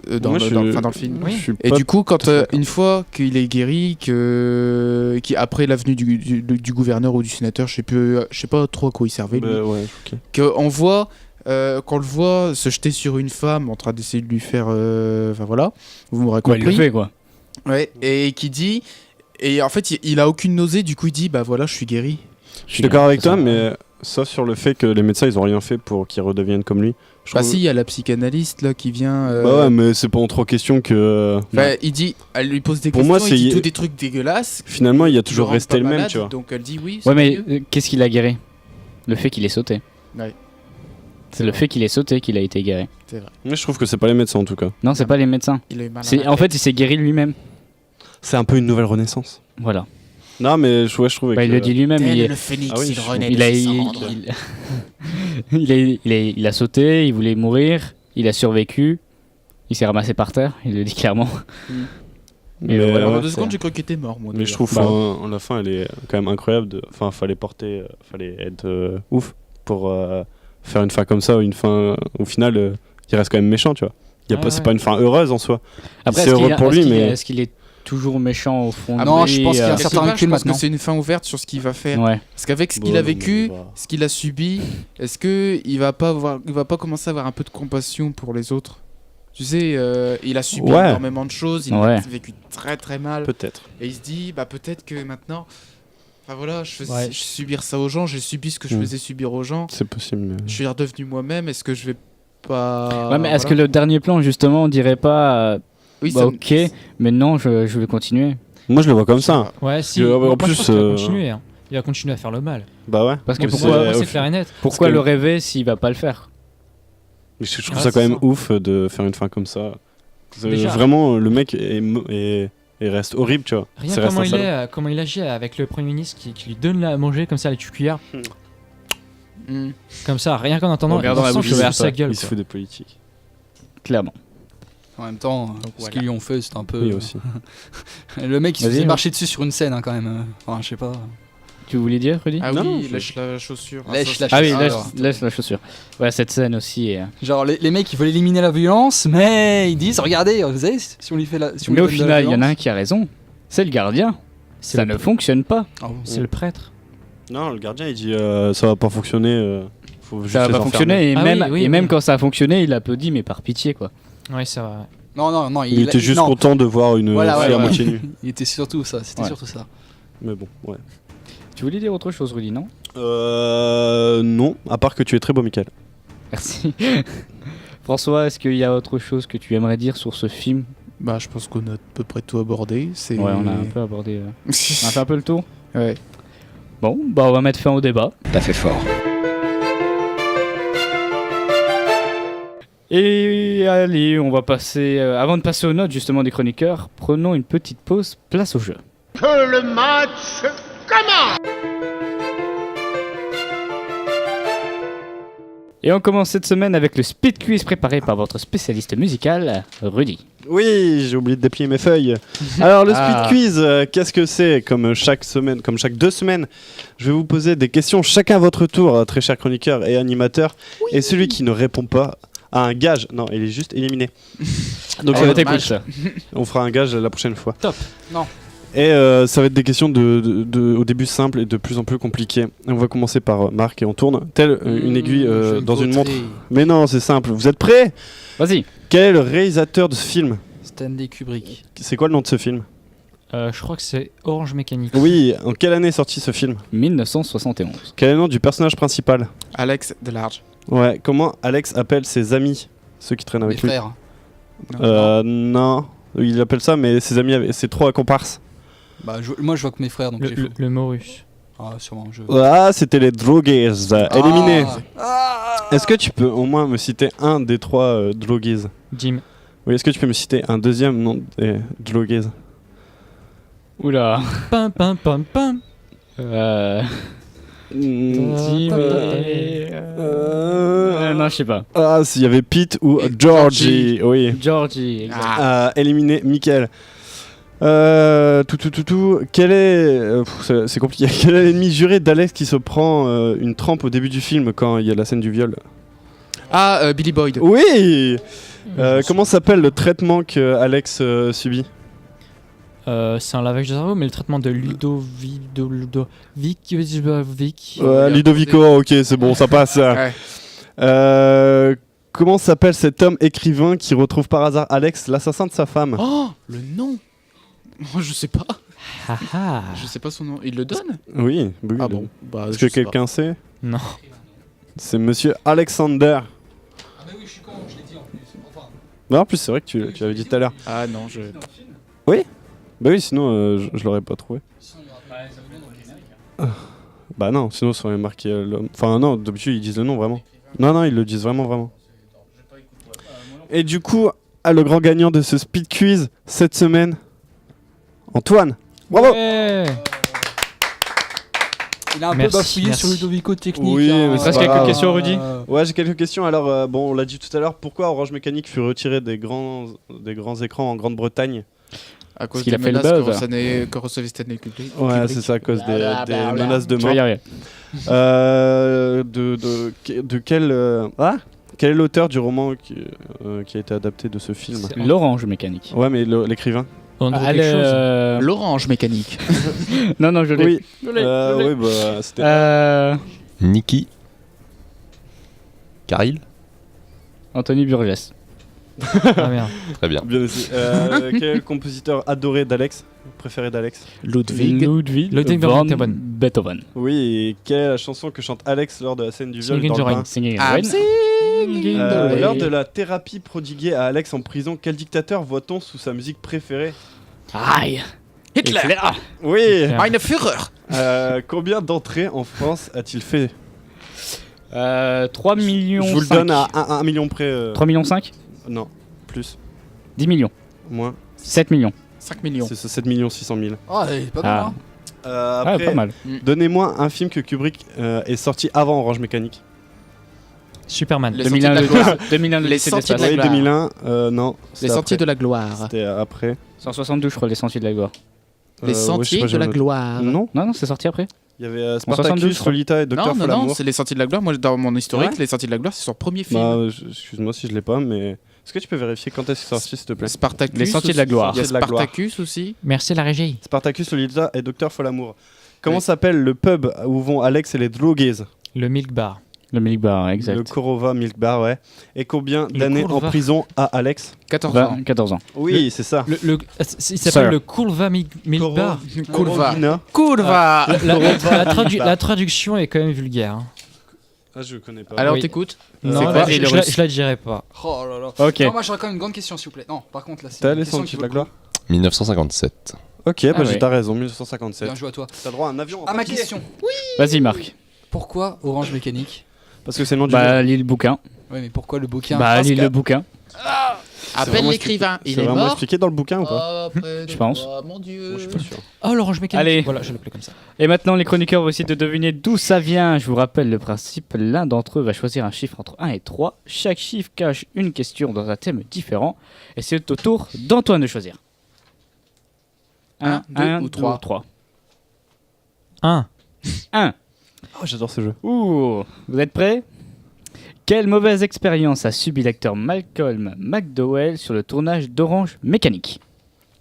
dans Moi, le je- dans le film. Oui. Je suis Et pas du coup, quand tout à fait d'accord. une fois qu'il est guéri, après l'avenue du gouverneur ou du sénateur, je sais pas trop à quoi il servait, lui, Bah, ouais, ok. qu'on le voit se jeter sur une femme en train d'essayer de lui faire, enfin voilà, vous m'aurez Quoi, il compris. le fait quoi. Ouais, et qui dit, et en fait, il a aucune nausée, du coup il dit, bah voilà, je suis guéri. Je suis d'accord avec Ça, toi, mais sauf sur le fait que les médecins ils ont rien fait pour qu'il redevienne comme lui. Je Bah trouve- si, il y a la psychanalyste là qui vient. Bah ouais, mais c'est pas en trop question que. Enfin, il dit, elle lui pose des Pour questions, moi, il dit c'est- tout des trucs dégueulasses. Finalement, il y a qui toujours le rendent resté pas le même, malade, tu vois. Donc elle dit oui. Ouais, c'est mais mieux. qu'est-ce qu'il a guéri? Le fait qu'il ait sauté. Ouais. C'est le fait qu'il ait sauté qu'il a été guéri. Mais je trouve que c'est pas les médecins en tout cas. Non, c'est pas les médecins. Il a eu mal à C'est la en fait, tête. il s'est guéri lui-même. C'est un peu une nouvelle renaissance. Voilà. Non, mais je trouvais Bah, que. il le dit lui-même. Tel Il, le phénix, Ah oui, il je- renaît il de a, ses il, cendres. il a sauté. Il voulait mourir. Il a survécu. Il s'est ramassé par terre. Il le dit clairement. Mais, Et voilà. Pendant ouais, 2 c'est- secondes, j'ai cru qu'il était mort, moi. Mais je d'ailleurs. trouve Bah, la fin, elle est quand même incroyable. Enfin, fallait être ouf pour faire une fin comme ça, ou une fin au final, il reste quand même méchant, tu vois. Ouais, C'est ouais. pas une fin heureuse en soi. Après, C'est heureux pour lui, mais est-ce qu'il est toujours méchant au fond de non, lui, je pense qu'il y a un Quelque certain part, recul je pense que maintenant. c'est une fin ouverte sur ce qu'il va faire. Ouais. Parce qu'avec ce Bon, qu'il a non, vécu, mais bah. ce qu'il a subi, est-ce que il va pas commencer à avoir un peu de compassion pour les autres? Tu sais, il a subi Ouais. énormément de choses, il Ouais. a vécu très très mal, Peut-être. et il se dit, bah peut-être que maintenant, enfin voilà, je Ouais. subir ça aux gens, j'ai subi ce que je Mm. faisais subir aux gens, C'est possible. Mais... je suis redevenu moi-même, est-ce que je vais pas... Ouais, mais est-ce que voilà. le dernier plan, justement, on dirait pas Oui, bah, ça- ok, mais non, je vais continuer. Moi, je le vois comme ça. Ouais, si. En Moi, plus, je pense qu'il va continuer. Hein. Il va continuer à faire le mal. Bah ouais. Parce que Moi, pourquoi, moi, c'est clair et net. pourquoi que- le rêver s'il va pas le faire? Mais je trouve Ah, ça quand c'est même ça. ouf de faire une fin comme ça. Déjà. Vraiment, le mec reste horrible, tu vois. Rien C'est reste comment un il salaud. est, comment il agit avec le Premier ministre qui lui donne à manger comme ça, les cuillères. Mm. Comme ça, rien qu'en entendant, Regardant la il sent bouche qu'il ouverte, fout sa gueule. Il se quoi. fout des politiques. Clairement. En même temps, ce voilà. qu'ils lui ont fait, c'est un peu. Oui, aussi. Le mec, il se Vas-y, faisait ouais. marcher dessus sur une scène, hein, quand même. Enfin, je sais pas. tu voulais dire, Rudy? Ah Non, oui, je- lèche la chaussure. Lèche ça, la c'est- Ah oui, chaussure. laisse la chaussure. Ouais, cette scène aussi. Genre les mecs ils veulent éliminer la violence, mais ils disent regardez, vous savez, si on lui fait la. Si on Mais lui au donne de la final, il y en a un violence- qui a raison. C'est le gardien. C'est Ça le- ne fonctionne pas. C'est le prêtre. Non, le gardien il dit ça va pas fonctionner. Faut juste Ça va les pas enfermer. fonctionner. Et Ah même, oui, oui, et même oui. quand ça a fonctionné, il applaudit, mais par pitié, quoi. Ouais, ça va. Non, Il était juste non. content de voir une Voilà, fille ouais, à ouais. moitié nue. Il était surtout ça, c'était Ouais. surtout ça. Mais bon, ouais. Tu voulais dire autre chose, Rudy, non? Non, à part que tu es très beau, Michael. Merci. François, est-ce qu'il y a autre chose que tu aimerais dire sur ce film? Bah, je pense qu'on a à peu près tout abordé. C'est... Ouais, on a un peu abordé. On a fait un peu le tour. Ouais. Bon, bah on va mettre fin au débat. T'as fait fort. Et allez, on va passer. Avant de passer aux notes justement des chroniqueurs, prenons une petite pause. Place au jeu. Que le match commence. Et on commence cette semaine avec le speed quiz préparé par votre spécialiste musical, Rudy. Oui, j'ai oublié de déplier mes feuilles. Alors le speed Ah. quiz, qu'est-ce que c'est? Comme chaque semaine, comme chaque 2 semaines, je vais vous poser des questions chacun à votre tour, très chers chroniqueurs et animateurs. Et celui qui ne répond pas a un gage. Non, il est juste éliminé. Donc Ah, ça va on être- t'écoute, ça. on fera un gage la prochaine fois. Top. Non. Et ça va être des questions au début simples et de plus en plus compliquées. On va commencer par Marc et on tourne, telle une aiguille dans une montre. Mais non, c'est simple. Vous êtes prêts? Vas-y. Quel est le réalisateur de ce film? Stanley Kubrick. C'est quoi le nom de ce film? Je crois que c'est Orange Mécanique. Oui, en quelle année est sorti ce film? 1971. Quel est le nom du personnage principal? Alex Delarge. Ouais, comment Alex appelle ses amis, ceux qui traînent Mes avec lui? frères. Non, il appelle ça, mais ses amis, c'est trop à comparse. Bah, moi je vois que mes frères donc j'ai faux. Le Morus. Ah, sûrement. Ah, c'était les drogués, éliminés. Ah. Est-ce que tu peux au moins me citer un des 3 drogués? Jim. Oui, est-ce que tu peux me citer un deuxième nom des drogués? Oula. Pam pam pam pam. Jim non, je sais pas. Ah, s'il y avait Pete ou Georgie, oui. Georgie, exact. Éliminé, Michael. Quel est. C'est compliqué. Quel est l'ennemi juré d'Alex qui se prend une trempe au début du film quand il y a la scène du viol? Ah, Billy Boyd. Oui. Comment s'appelle le traitement que Alex subit? C'est un lavage de cerveau, mais le traitement de Ludovic. Ludovico, ok, c'est bon, ça passe. Ouais. Comment s'appelle cet homme écrivain qui retrouve par hasard Alex, l'assassin de sa femme? Oh, le nom. Oh, je sais pas. Ah. Je sais pas son nom. Il le donne? Oui, oui. Ah bon. Bah, Est-ce je que sais pas. quelqu'un sait? Non. C'est monsieur Alexander. Ah, mais oui, je suis con, je l'ai dit en plus. Enfin. Non, en plus, c'est vrai que tu l'avais dit tout à l'heure. Ah non, je. Bah oui, sinon je l'aurais pas trouvé. Bah non, sinon ça aurait marqué l'homme. Enfin non, d'habitude ils disent le nom vraiment. Non, ils le disent vraiment. Et du coup, le grand gagnant de ce speed quiz cette semaine, Antoine. Bravo. Ouais. Il a un Merci, peu bafouillé merci. sur Ludovico technique. Oui, mais Il te reste c'est pas quelques grave. questions, Rudy? Ouais, j'ai quelques questions. Alors bon, on l'a dit tout à l'heure, pourquoi Orange Mécanique fut retiré des grands écrans en Grande-Bretagne? À cause Parce qu'il des a fait le menaces buzz. que recevait Stanley Kubrick. Ouais, c'est ça, à cause des menaces de Tu vas mort. y arriver. Quel est l'auteur du roman qui a été adapté de ce film? C'est- L'Orange Mécanique. Ouais, mais l'écrivain. Andrew Allez, quelque chose. L'orange mécanique. Non, je l'ai. Oui. Je l'ai. Oui, bah c'était. Nikki. Caril. Anthony Burgess. Ah merde. Très bien. Bien aussi. Quel est le compositeur adoré d'Alex, préféré d'Alex? Ludwig. Ludwig van van Beethoven. Oui. Et quelle est la chanson que chante Alex lors de la scène du viol Singing dans the le Rain. bain? Singing in the I'm Rain. singing the rain. Lors de la thérapie prodiguée à Alex en prison, quel dictateur voit-on sous sa musique préférée? Aïe. Hitler. Oui. Meine Führer. Combien d'entrées en France a-t-il fait? 3 millions. Je vous le 5. donne à 1 million près. 3 millions 5. Non, plus, 10 millions. moins. 7 millions. 5 millions. C'est 7 600 000. Ah, il est pas mal, hein. Ah, Après, pas mal. donnez-moi un film que Kubrick est sorti avant Orange Mécanique. Superman. Les Sentiers de la Gloire. 2001, Les Sentiers de la Oui, Gloire. 2001, non. Les Sentiers de la Gloire. C'était après. 172, je crois, les Sentiers de la Gloire. Les Sentiers de la Gloire. Non, Non, c'est sorti après. Il y avait En 72, Spartacus, je crois. Lolita et Docteur Non, non, non, Folamour. c'est Les Sentiers de la Gloire. Moi, dans mon historique, Ouais. Les Sentiers de la Gloire, c'est son premier film. Bah, excuse-moi si je l'ai pas, mais est-ce que tu peux vérifier quand est-ce qu'il est sorti, s'il te plaît? Spartacus. Les Sentiers de la Gloire. Il y a Sentiers de la Gloire. Spartacus aussi. Merci la régie. Spartacus, Lolita et Docteur Folamour. Comment Oui. s'appelle le pub où vont Alex et les drogués? Le Milk Bar. Le Milk Bar, exact. Le Korova Milk Bar, ouais. Et combien Le d'années en Korova. prison a Alex? 14 ans. 14 ans. Oui, c'est ça. Il s'appelle Sir. le Kulva Milk Bar. Kurva. Korovina. Kurva. La traduction est quand même vulgaire. Hein. Ah, je connais pas. Alors, Oui. t'écoutes Non, quoi, là, les je Russes la dirai pas. Oh là là. Ok. Non, moi j'aurais quand même une grande question, s'il vous plaît. Non, par contre, là, c'est T'as une les question Sentiers qui de la vaut Gloire? 1957. Ok, bah Ah j'ai ouais. t'as raison, 1957. Bien joué à toi. T'as droit à un avion en À ma papier. question. Vas-y, Marc. Pourquoi Orange Mécanique? Parce que c'est le nom du Bah, lis le bouquin. Ouais, mais pourquoi le bouquin? Bah, lis le bouquin. Appelle vraiment l'écrivain. C'est Il est vraiment mort. expliqué dans le bouquin ou pas? Je pense. Mon Dieu. Moi, je suis pas sûr. Oh, l'orange mécanique. Allez. Voilà, je l'appelais comme ça. Et maintenant, les chroniqueurs vont essayer de deviner d'où ça vient. Je vous rappelle le principe. L'un d'entre eux va choisir un chiffre entre 1 et 3. Chaque chiffre cache une question dans un thème différent. Et c'est au tour d'Antoine de choisir. Un, deux ou trois. 3. 1. 1. Oh, j'adore ce jeu. Ouh, vous êtes prêts? Quelle mauvaise expérience a subi l'acteur Malcolm McDowell sur le tournage d'Orange Mécanique?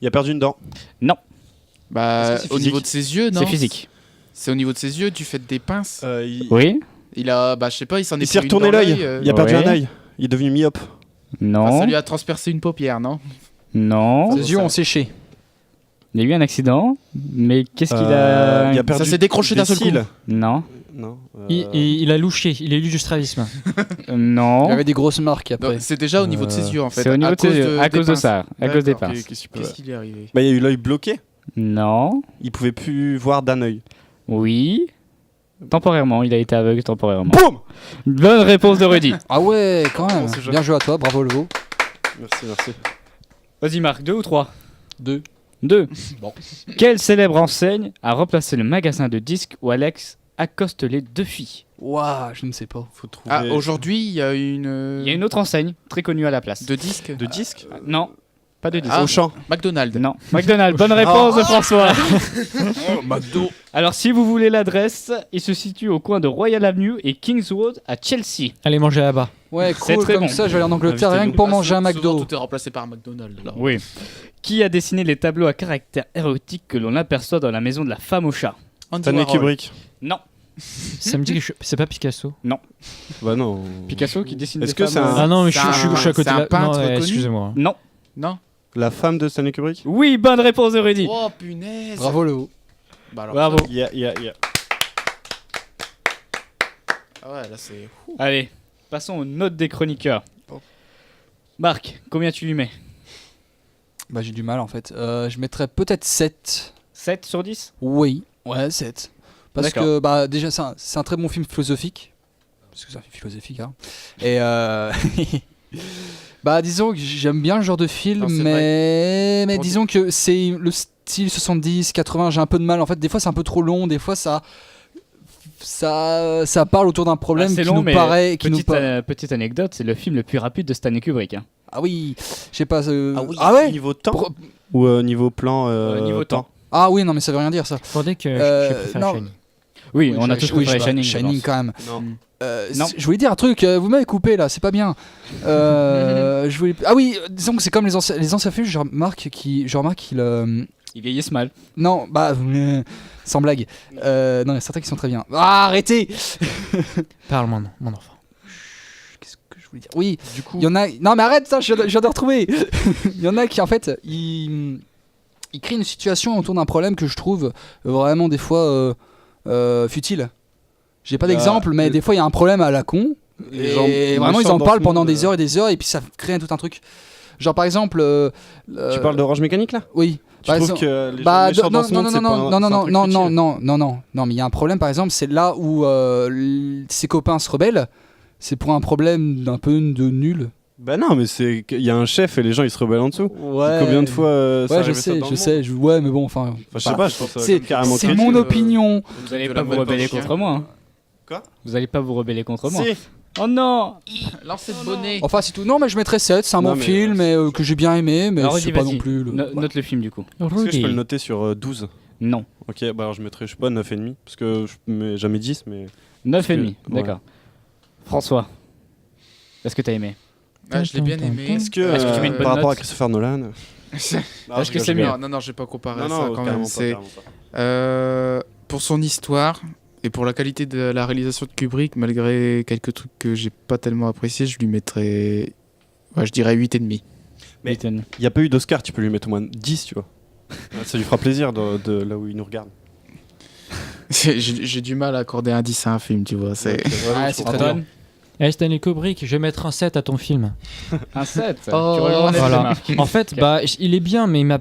Il a perdu une dent. Bah, Est-ce que c'est au physique? niveau de ses yeux, non? C'est physique. C'est au niveau de ses yeux, du fait des pinces. Oui? Il a, bah, je sais pas, il s'en est Il s'est pris une retourné dans l'œil. Il a perdu Ouais. un œil. Il est devenu myope. Non. Enfin, ça lui a transpercé une paupière, non? Non. Ses yeux ont séché. Il y a eu un accident, mais qu'est-ce qu'il a... Il a perdu Ça s'est décroché des d'un seul coup. cils. Non. Non. Il a louché, il a eu du strabisme. Non. Il avait des grosses marques après. Non, c'est déjà au niveau de ses yeux, en fait. C'est au niveau à de ses cause yeux, à des cause de pinces. ça, à cause des D'accord. pinces. Qu'est-ce qui lui est arrivé? Bah, il y a eu l'œil bloqué. Non. Il pouvait plus voir d'un œil. Oui. Temporairement, il a été aveugle temporairement. Boum. Bonne réponse de Rudy. Ah ouais, quand même. ce jeu. Bien joué à toi, bravo Levo. Merci, merci. Vas-y Marc, 2 ou 3? 2. 2. Bon. Quelle célèbre enseigne a remplacé le magasin de disques où Alex accoste les deux filles? Waouh, je ne sais pas. Faut trouver. Ah, aujourd'hui, il y a une. Il y a une autre enseigne, très connue à la place. De disques. De disques. Non, pas de disques. Ah. Auchan. McDonald's. Non, McDonald's. Bonne réponse de François. Oh, McDo. Alors si vous voulez l'adresse, il se situe au coin de Royal Avenue et Kingswood à Chelsea. Allez manger là-bas. Ouais, C'est cool, très comme bon. ça, je vais aller en Angleterre rien Invitez-nous. que pour Ah, manger un souvent, McDo. Tout est remplacé par un McDonald's. Là. Oui. Qui a dessiné les tableaux à caractère érotique que l'on aperçoit dans la maison de la femme au chat? Andy Stanley Warhol. Kubrick. Non. Ça me dit que c'est pas Picasso. Bah non. Picasso qui dessine Est-ce des que femmes, c'est un- Ah non, mais je c'est suis à côté c'est de un la... peintre non, connu excusez-moi. Non. Non. La femme de Stanley Kubrick. Oui, bonne réponse de Rudy. Oh punaise. Bravo Levo. Bah alors, Bravo. Yeah. Ah ouais, là c'est. Allez, passons aux notes des chroniqueurs. Marc, combien tu lui mets? Bah j'ai du mal en fait. Je mettrais peut-être 7. 7 sur 10? Oui. Ouais, 7. Parce D'accord. que bah déjà c'est un très bon film philosophique. Parce que c'est un film philosophique hein. Et bah disons que j'aime bien le genre de film, Non, c'est mais Pour disons que c'est le style 70, 80, j'ai un peu de mal en fait. Des fois c'est un peu trop long, des fois ça parle autour d'un problème c'est qui long, nous mais paraît... petite anecdote, c'est le film le plus rapide de Stanley Kubrick. Hein. Ah oui, je sais pas... Ah ouais Niveau temps Pour- ou niveau plan Niveau temps. Ah oui, non mais ça veut rien dire ça. Attendez que je préfère non. Shining. Oui, on a tous préféré Shining. Shining je pense. quand même. Non. Non. Je voulais dire un truc, vous m'avez coupé là, c'est pas bien. Ah oui, disons que c'est comme les anciens films, je remarque qu'ils... Ils vieillissent mal. Non, bah... sans blague. Non, il y a certains qui sont très bien. Ah, arrêtez. Parle, mon enfant. Qu'est-ce que je voulais dire? Oui, Du coup. il y en a... Non mais arrête ça, je viens de retrouver. Il y en a qui en fait, ils créent une situation autour d'un problème que je trouve vraiment des fois futile. J'ai pas d'exemple, mais des fois il y a un problème à la con. Les gens Et vraiment ils méchants en dans parlent ce pendant monde, des heures et des heures et puis ça crée tout un truc. Genre par exemple... Tu parles d'Orange Mécanique là? Oui. Tu Par trouves exemple- que les gens Bah, méchants dans ce monde, c'est pas non, mais il y a un problème par exemple, c'est là où ses copains se rebellent, c'est pour un problème d'un peu de nul. Bah non, mais c'est qu'il y a un chef et les gens ils se rebellent en dessous. Ouais. Combien de fois ça Ouais, arrive je ça sais, dans le monde ouais, mais bon, enfin. Je sais pas, je pense C'est carrément c'est crédible, mon opinion. Vous allez De pas la vous bonne rebeller chien. contre moi. Hein. Quoi? Vous allez pas vous rebeller contre moi. Si. Oh non. Lancer de bonnet. Enfin, c'est tout. Non, mais je mettrais 7, c'est un Non, bon mais, film que j'ai bien aimé, mais Alors, c'est Rudy, pas vas-y. non plus. Note le film du coup. Est-ce que je peux le noter sur 12? Non. Ok, bah alors je mettrais, je sais pas, 9,5. Parce que je mets jamais 10, mais. 9,5, que- d'accord. François, est-ce que t'as aimé? Ah, je l'ai bien aimé. Est-ce que, Est-ce que tu mets une bonne par rapport à note Christopher Nolan. Est-ce que c'est mieux? Non, j'ai pas comparé à Non, ça non, quand carrément même. pas, C'est carrément pas. pour son histoire et pour la qualité de la réalisation de Kubrick, malgré quelques trucs que j'ai pas tellement appréciés, je lui mettrais, je dirais 8,5. Mais il n'y a pas eu d'Oscar, tu peux lui mettre au moins 10, tu vois. Ça lui fera plaisir de là où il nous regarde. J'ai du mal à accorder un 10 à un film, tu vois. C'est très dur. Hey Stanley Kubrick, je vais mettre un 7 à ton film. Un 7 Tu Oh, relèves voilà. la marque. En fait, bah, il est bien, mais il m'a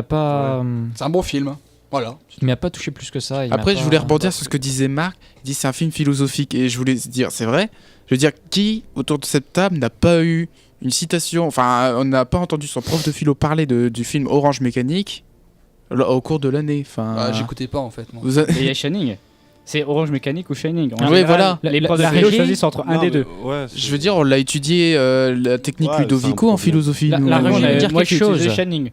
pas. C'est un bon film. Voilà. Il m'a pas touché plus que ça. Après, je voulais rebondir sur ce que disait Marc. Il dit c'est un film philosophique et je voulais dire c'est vrai. Je veux dire, qui autour de cette table n'a pas eu une citation, enfin, on n'a pas entendu son prof de philo parler du film Orange Mécanique au cours de l'année. Enfin, j'écoutais pas en fait. Moi. Vous a- Et il y a Shining. C'est Orange Mécanique ou Shining. En Oui, général, voilà. Les profs de la philo régie- choisissent entre un des deux. Ouais, Je veux dire, on l'a étudié la technique Ouais, c'est Ludovico un en problème. philosophie. La- nous. la Moi, régie veut dire moi, quelque j'ai utilisé chose. Shining.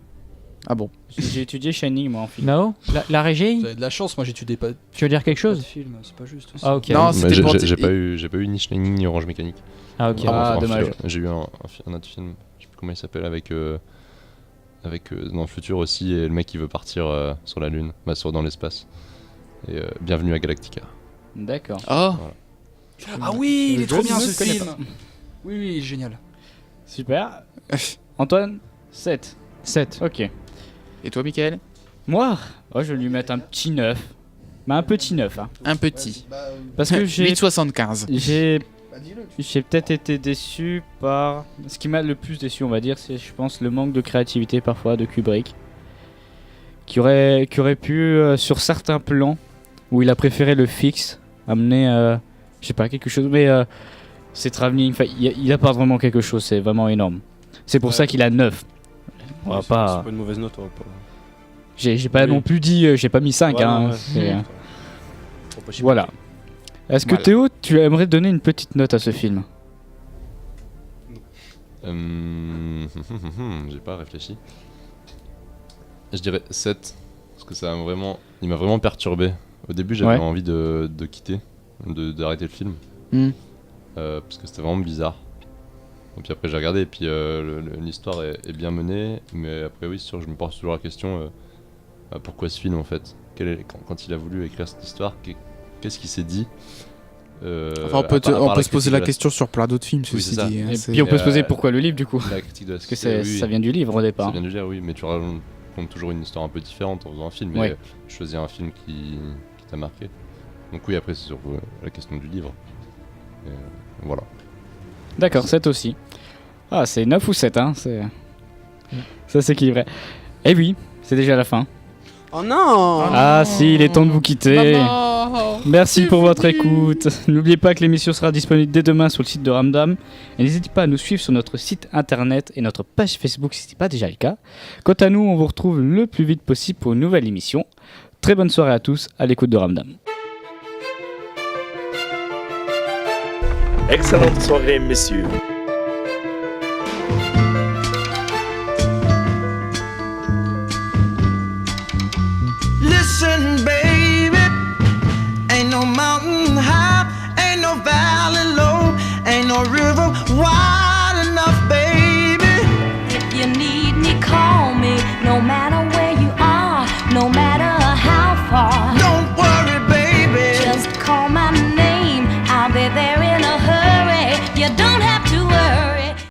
Ah bon. J'ai étudié Shining, moi, en philo. Nao, la régie, Vous avez de la chance, moi j'étudiais pas. tu veux dire quelque Pas de chose? film, c'est pas juste. Aussi. Ah ok. Non, Bah, c'était pour j'ai dire- pas eu ni Shining ni Orange Mécanique. Ah ok. Ah, En dommage. philo. J'ai eu un autre film, je sais plus comment il s'appelle, avec dans le futur aussi, et le mec qui veut partir sur la Lune, dans l'espace. Et Bienvenue à Galactica. D'accord. Oh. Ah oui, il est trop Je bien ne ce connais film. pas. Oui, oui, génial. Super. Antoine, 7. 7. Ok. Et toi, Michael? Moi, je vais lui mettre un petit 9. Mais un petit 9. Hein. Un petit. Parce que j'ai 8,75. j'ai peut-être été déçu par... Ce qui m'a le plus déçu, on va dire, c'est, je pense, le manque de créativité parfois de Kubrick. Qui aurait pu, sur certains plans, où il a préféré le fixe, amener, je sais pas, quelque chose. Mais c'est travelling, il apporte vraiment quelque chose, c'est vraiment énorme. C'est pour ça qu'il a 9. On va C'est pas... pas une mauvaise note. On va pas... J'ai pas Oui. non plus dit, j'ai pas mis 5. Ouais, hein, ouais. c'est, Faut pas chipoter. voilà. Est-ce que Voilà. Théo, tu aimerais donner une petite note à ce film? J'ai pas réfléchi. Je dirais 7. Parce que il m'a vraiment perturbé. Au début, j'avais Ouais. envie de quitter, d'arrêter le film. Parce que c'était vraiment bizarre. Et puis après, j'ai regardé, et puis l'histoire est bien menée. Mais après, oui, c'est sûr, je me pose toujours la question pourquoi ce film en fait? Quand il a voulu écrire cette histoire, qu'est-ce qu'il s'est dit? Enfin, on peut à part se poser critique la de question sur plein d'autres films, Oui, ceci c'est ça. dit. hein, Et c'est- puis on peut se poser pourquoi le livre du coup? La critique de la Parce que société, ça oui. vient du livre au départ. Ça vient de dire, oui, mais tu racontes toujours une histoire un peu différente en faisant un film. Mais Ouais. choisir un film qui t'a marqué. Donc oui, après c'est sur la question du livre. Et, voilà. D'accord, 7 aussi. Ah, c'est 9 ou 7, hein. Ça s'équilibrait. Et oui, c'est déjà la fin. Oh non! Ah si, il est temps de vous quitter. Maman, Merci c'est pour votre fini. écoute. N'oubliez pas que l'émission sera disponible dès demain sur le site de Ramdam. Et n'hésitez pas à nous suivre sur notre site internet et notre page Facebook si ce n'est pas déjà le cas. Quant à nous, on vous retrouve le plus vite possible pour une nouvelle émission. Très bonne soirée à tous à l'écoute de Ramdam. Excellente soirée, messieurs. Listen, baby, ain't no mountain high, ain't no valley low, ain't no river wide enough, baby. If you need me, call me, no matter where you are, no matter how far.